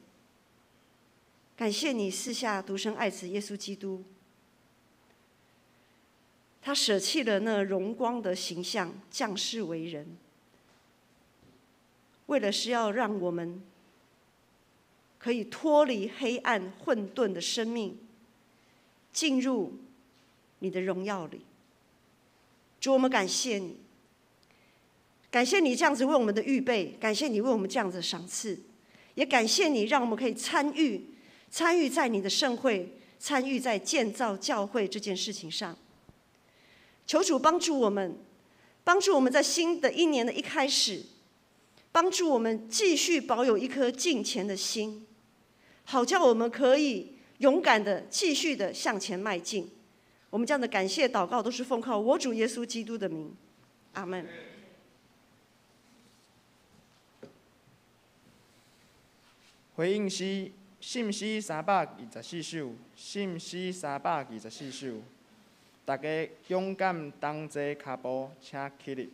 感谢你赐下独生爱子耶稣基督，他舍弃了那荣光的形象，降世为人，为了是要让我们可以脱离黑暗混沌的生命，进入你的荣耀里。主，我们感谢你，感谢你这样子为我们的预备，感谢你为我们这样子的赏赐，也感谢你，让我们可以参与在你的盛会，参与在建造教会这件事情上。求主帮助我们在新的一年的一开始，帮助我们继续保有一颗敬虔的心，好叫我们可以勇敢的继续的向前迈进。我们这样的感谢祷告都是奉靠我主耶稣基督的名，阿们。回应诗，信诗324首，信诗324首。大家勇敢同齐脚步，请起立。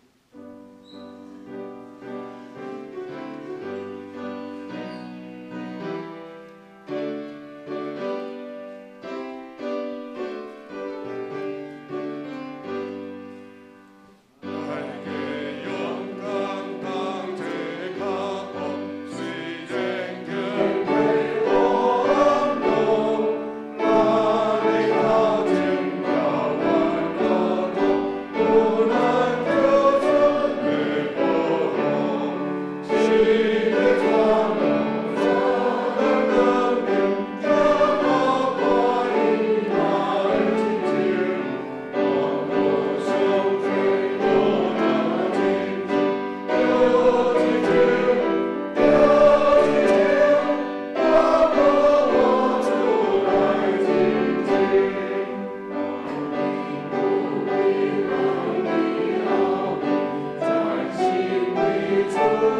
请坐。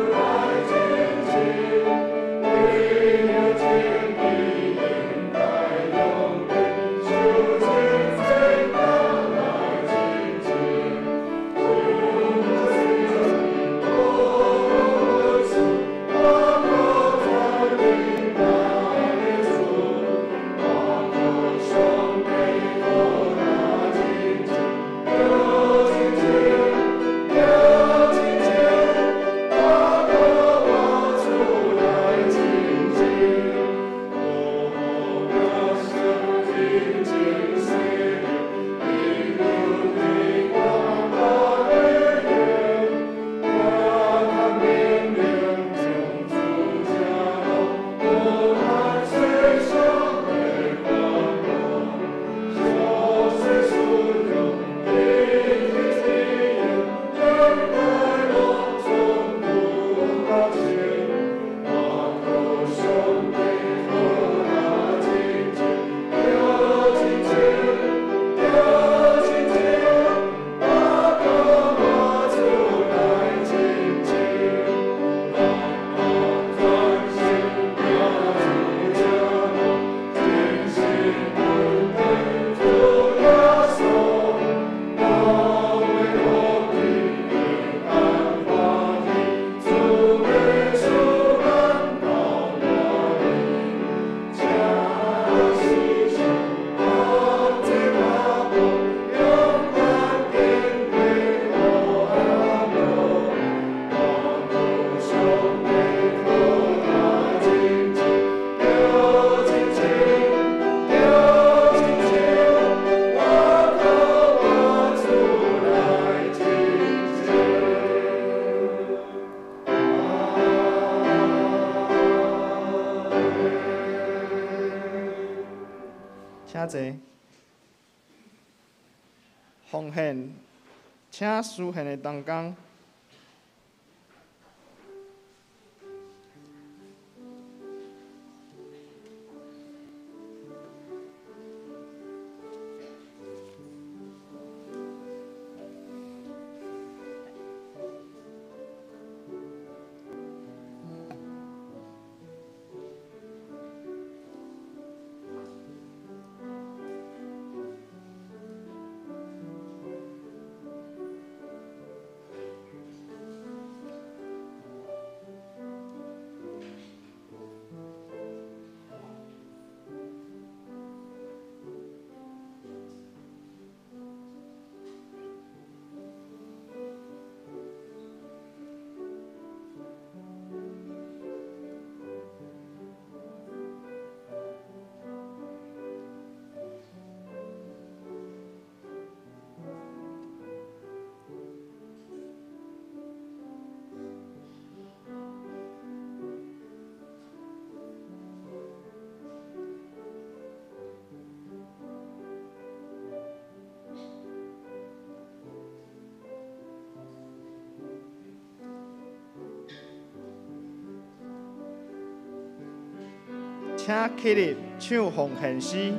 奉献，请书献的同工。请起立唱奉献诗。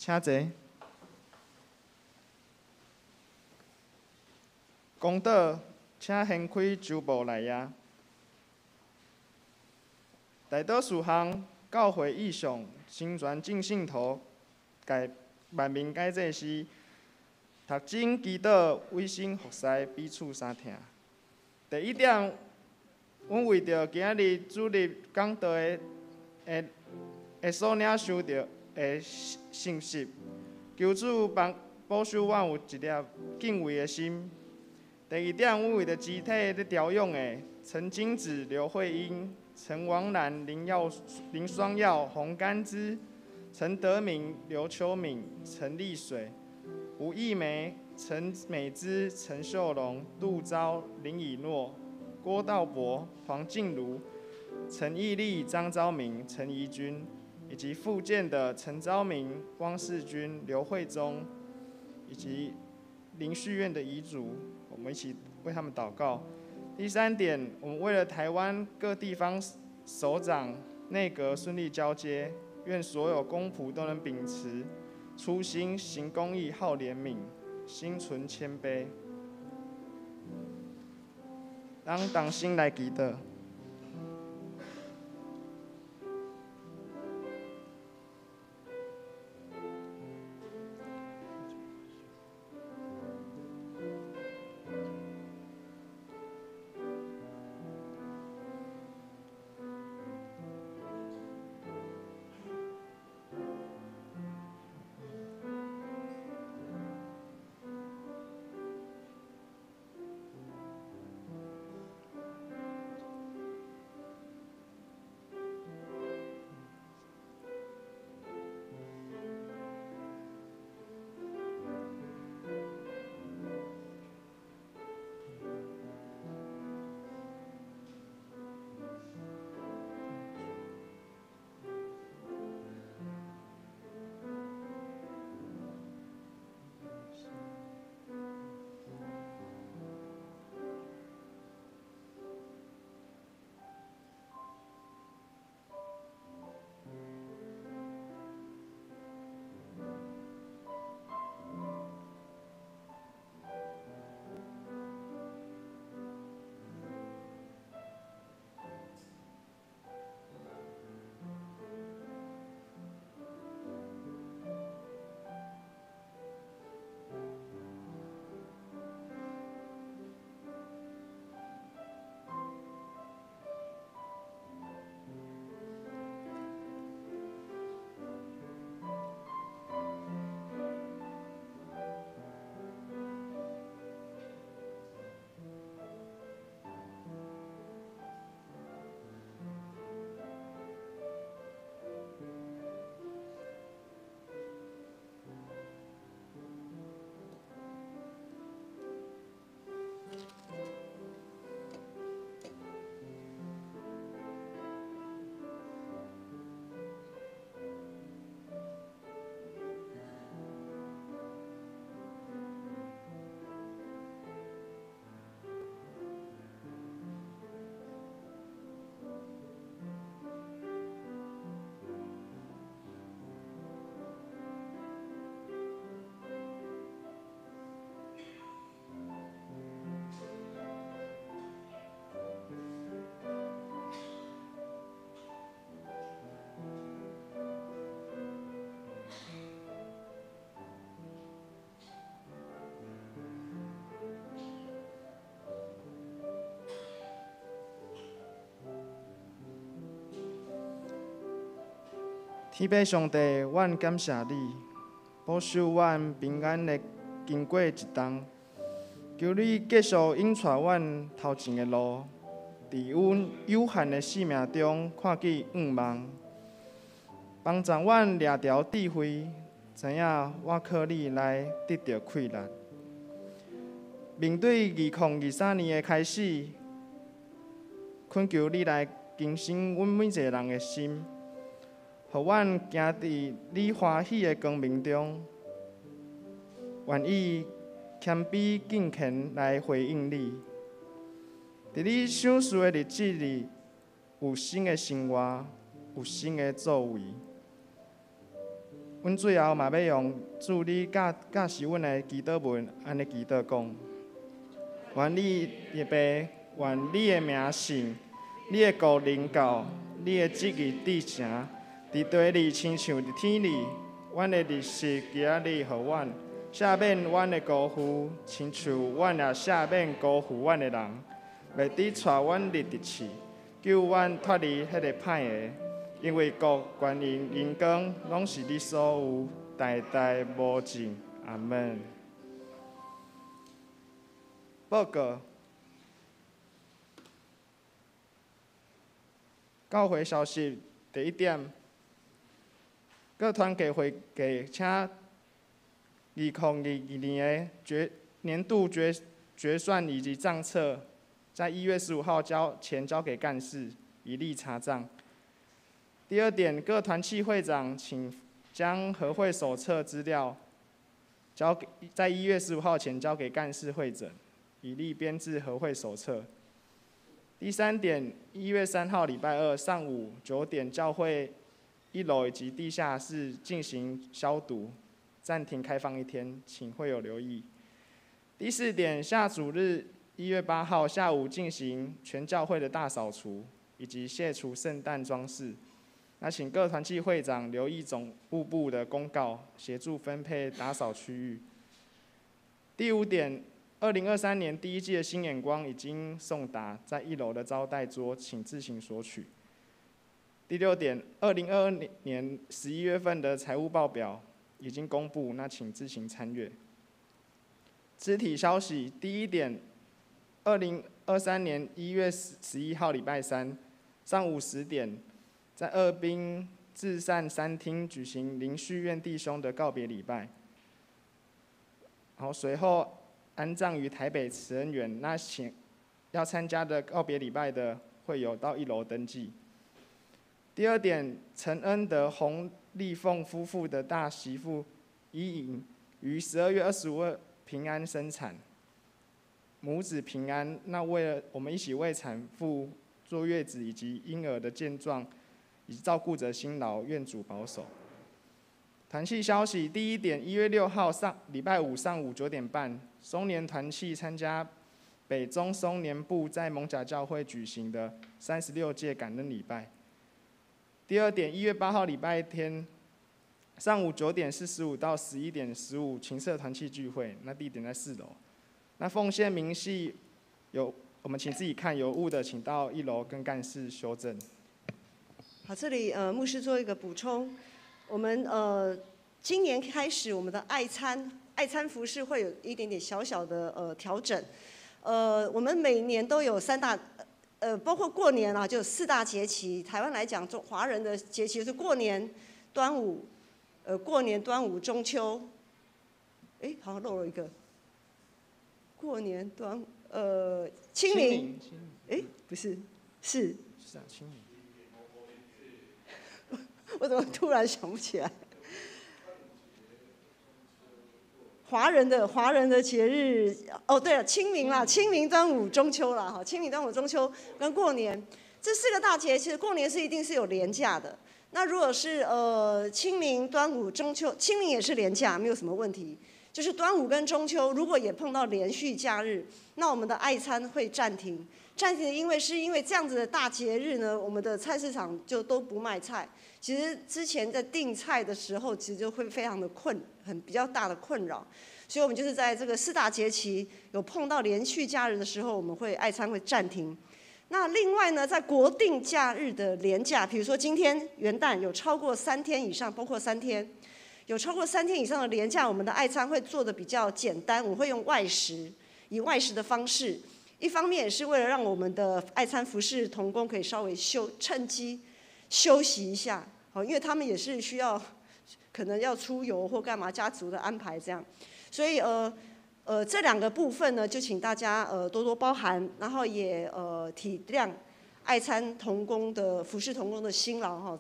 请坐。公道，请掀开周报内页。大多数项教会意向新传正信徒，万民改正是读经、祈祷、委身服侍、彼此相听。第一点，阮为着今日主日讲道所领受到的信息，求主保守阮有一粒敬畏的心。第二点，阮为着肢体咧调养的陈金子、刘慧英、陈王兰、林双耀、洪甘之、陈德明、刘秋敏、陈丽水、吴艺梅、陈美芝、陈秀龙、杜昭、林以诺、郭道博、黄静茹、陈义丽、张昭明、陈怡君，以及复健的陈昭明、汪世军、刘慧忠，以及灵序院的遗嘱，我们一起为他们祷告。第三点，我们为了台湾各地方首长、内阁顺利交接，愿所有公仆都能秉持初心，行公义，好怜悯，心存谦卑。咱同心来祈祷。天父上帝，阮感谢你，保守阮平安的经过一冬。求你继续引带阮头前的路，伫阮有限的生命中看见愿望，帮助阮掠条智慧，知影我靠你来得到快乐。面对2023年的开始，恳求你来更新阮每一个人的心，互阮行伫你欢喜的光明中，愿意谦卑敬虔来回应你。伫你赏赐的日子里，有新的生活，有新的作为。阮最后嘛要用祝你教示阮的祈祷文，安尼祈祷讲：愿你的爸，愿你的名圣，你的国临到，你的旨意达成，伫地里亲像伫天里。阮的日食今仔日予阮。赦免阮的辜负，亲像阮也赦免辜负阮的人，袂抵带阮入敌去，救阮脱离迄个歹个。因为国、权、荣光，拢是你所有，代代无尽。阿门。报告：教会消息第一点，各团契会议请2022年的年度决算以及账册，在1月15号前交给干事，以利查账。第二点，各团契会长请将和会手册资料在1月15号前交给干事会诊，以利编制和会手册。第三点，1月3号礼拜二上午9点，教会1楼以及地下室进行消毒。暂停开放1天，请会友留意。第四点，下主日1月8号下午进行全教会的大扫除，以及卸除圣诞装饰。那请各团契会长留意总务部的公告，协助分配打扫区域。第五点，2023年第一季的新眼光已经送达，在1楼的招待桌，请自行索取。第六点，2022年11月份的财务报表已经公布，那请自行参阅。肢体消息，第一点，2023年1月11号礼拜三上午10点，在二滨至善3厅举行林旭苑弟兄的告别礼拜。然后随后安葬于台北慈恩园。那请要参加的告别礼拜的会友到1楼登记。第二点，陈恩德、洪丽凤夫妇的大媳妇已颖于12月25日平安生产，母子平安。那为了我们一起为产妇、坐月子以及婴儿的健壮以及照顾者辛劳，愿主保守。团契消息，第一点，1月6号礼拜五上午9点半，松年团契参加北中松年部在艋舺教会举行的36届感恩礼拜。第二点，1月8号礼拜天上午9点45到11点15情色团契聚会，那地点在4楼。那奉献明细我们请自己看，有误的请到1楼跟干事修正。好，这里牧师做一个补充，我们今年开始我们的爱餐服饰会有一点点小小的调整，我们每年都有3大。包括过年啊，就有4大节期。台湾来讲，华人的节期就是过年、端午，端午、中秋。好像漏了一个。过年、端午，清明。不是，是。是啊，清明。我怎么突然想不起来？华人的节日，对了，清明啦，清明、端午、中秋啦，哈，清明、端午、中秋跟过年这4个大节，其实过年一定是有连假的。那如果是清明、端午、中秋，清明也是连假，没有什么问题。就是端午跟中秋，如果也碰到连续假日，那我们的爱餐会暂停。暂停，因为这样子的大节日呢，我们的菜市场就都不卖菜。其实之前在订菜的时候，其实就会非常的比较大的困扰。所以我们就是在这个4大节期有碰到连续假日的时候，我们爱餐会暂停。那另外呢，在国定假日的连假，比如说今天元旦有超过3天以上，包括3天，有超过3天以上的连假，我们的爱餐会做的比较简单，我们会用外食，以外食的方式，一方面也是为了让我们的爱餐服侍同工可以稍微趁机休息一下，因为他们也是需要可能要出游或干嘛家族的安排这样，所以这2个部分呢，就请大家多多包涵，然后也体谅爱餐同工的服侍同工的辛劳哈，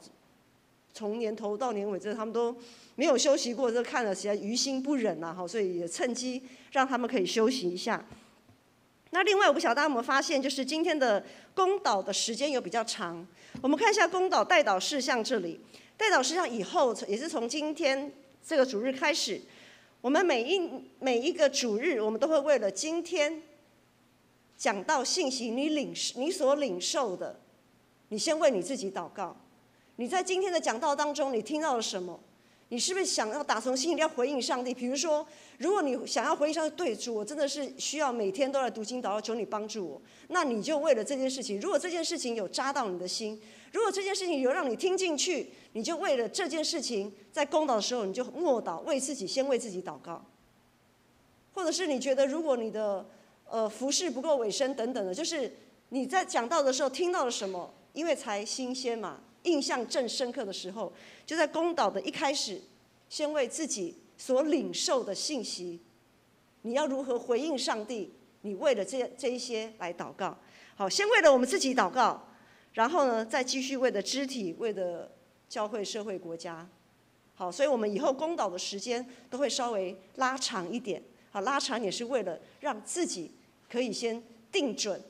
从年头到年尾，这他们都没有休息过，这看了实在于心不忍呐哈，所以也趁机让他们可以休息一下。那另外我不晓得大家有没有发现，就是今天的公祷的时间有比较长，我们看一下公祷代祷事项这里，代祷事项以后也是从今天这个主日开始。我们每一个主日，我们都会为了今天讲到信息，你所领受的，你先为你自己祷告。你在今天的讲道当中，你听到了什么？你是不是想要打从心里要回应上帝？比如说，如果你想要回应上帝，对主，我真的是需要每天都来读经祷告，求你帮助我。那你就为了这件事情，如果这件事情有扎到你的心，如果这件事情有让你听进去，你就为了这件事情，在公祷的时候，你就默祷，先为自己祷告。或者是你觉得，如果你的服事不够委身等等的，就是你在讲道的时候听到了什么，因为才新鲜嘛，印象正深刻的时候，就在公祷的一开始，先为自己所领受的信息，你要如何回应上帝？你为了这一些来祷告。好，先为了我们自己祷告，然后呢，再继续为了肢体，为了教会、社会、国家。好，所以我们以后公祷的时间都会稍微拉长一点。好，拉长也是为了让自己可以先定准，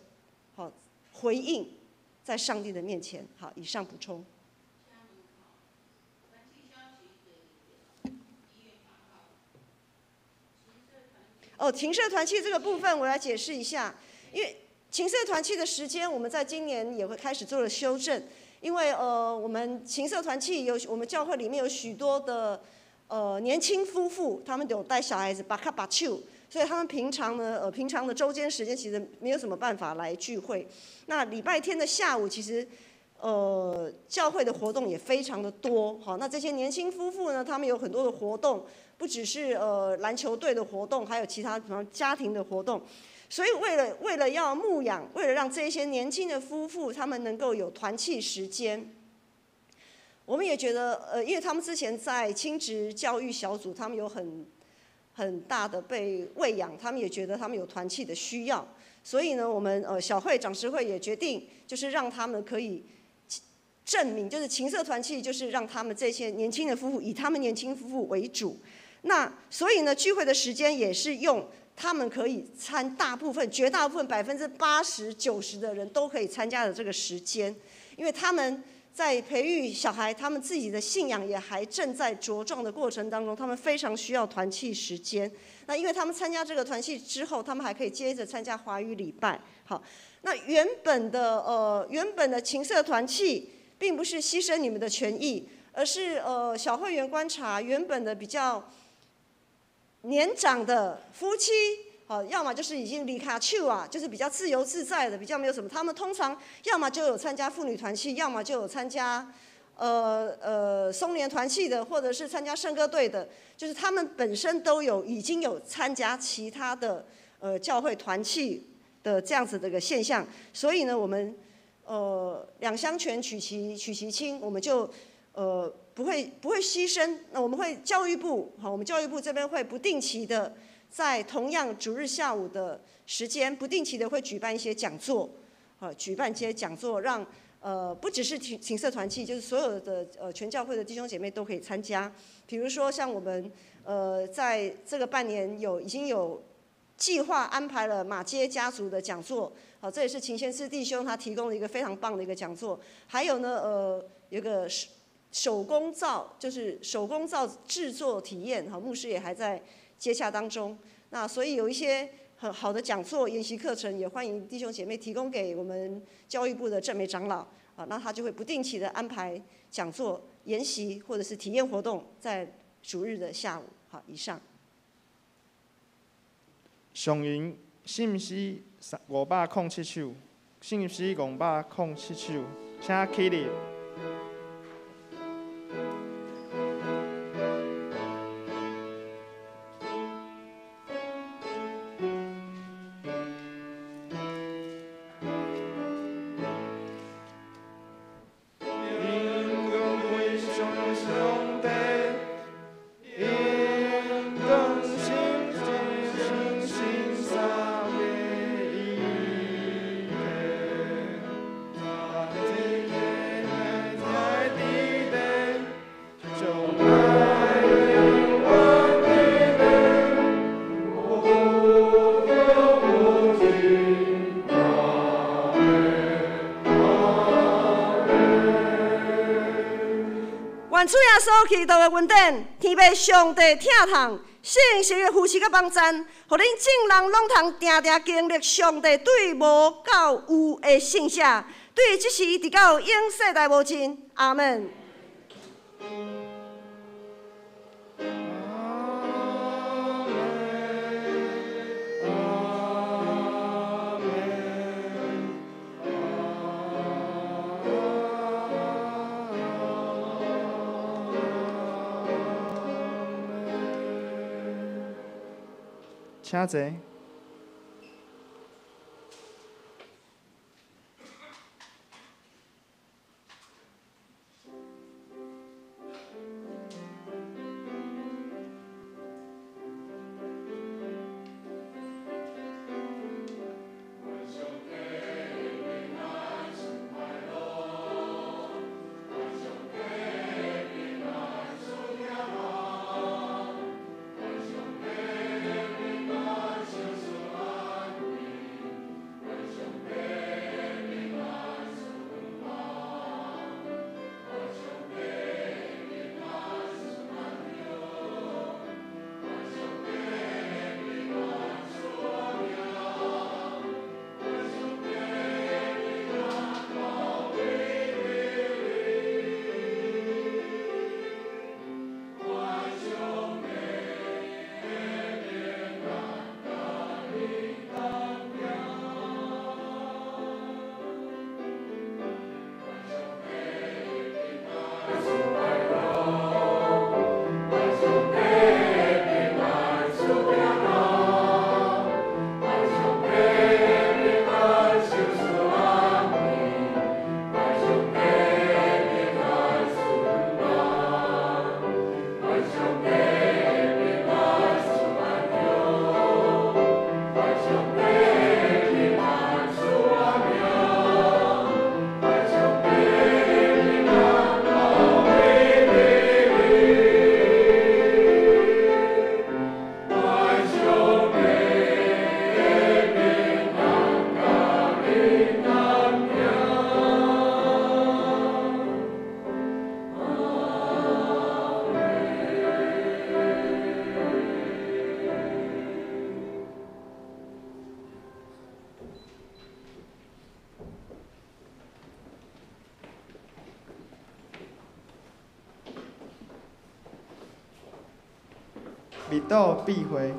好回应在上帝的面前。好，以上补充。情社团契这个部分我来解释一下，因为情社团契的时间我们在今年也会开始做了修正，因为我们情社团契我们教会里面有许多的年轻夫妇，他们有带小孩子把卡把手，所以他们平常的周间时间其实没有什么办法来聚会。那礼拜天的下午其实教会的活动也非常的多，好，那这些年轻夫妇呢，他们有很多的活动，不只是篮球队的活动，还有其他比方家庭的活动。所以为了要牧养，为了让这些年轻的夫妇他们能够有团契时间，我们也觉得因为他们之前在亲职教育小组，他们有很大的被喂养，他们也觉得他们有团契的需要，所以呢，我们小会长执会也决定，就是让他们可以证明，就是情社团契，就是让他们这些年轻的夫妇以他们年轻夫妇为主。那所以呢，聚会的时间也是用他们可以绝大部分80%、90%的人都可以参加的这个时间，因为他们在培育小孩，他们自己的信仰也还正在茁壮的过程当中，他们非常需要团契时间。那因为他们参加这个团契之后，他们还可以接着参加华语礼拜。好，那原本的情社团契并不是牺牲你们的权益，而是小会员观察原本的比较年长的夫妻，要么就是已经离开手啊，就是比较自由自在的，比较没有什么。他们通常要么就有参加妇女团契，要么就有参加松年团契的，或者是参加圣歌队的，就是他们本身已经有参加其他的教会团契的这样子的一个现象。所以呢，我们两相权取其轻，我们就不会牺牲。那我们会我们教育部这边会不定期的在同样主日下午的时间，不定期的会举办一些讲座，让不只是情社团契，就是所有的全教会的弟兄姐妹都可以参加。比如说像我们在这个半年已经有计划安排了马街家族的讲座，这也是秦先师弟兄他提供了一个非常棒的一个讲座。还有呢，有个手工皂制作体验，牧师也还在接洽当中。那所以有一些很好的讲座、研习课程，也欢迎弟兄姐妹提供给我们教育部的正美长老，那他就会不定期的安排讲座、研习或者是体验活动，在主日的下午。好，以上。上银信息507首。信息507首，请起立。愿主耶稣基督的恩典，天父上帝疼痛，圣神的扶持甲帮赞，互恁众人拢通定定经历上帝对无到有的圣赦，对即时直到永世代无尽。阿门。请坐。未倒必回。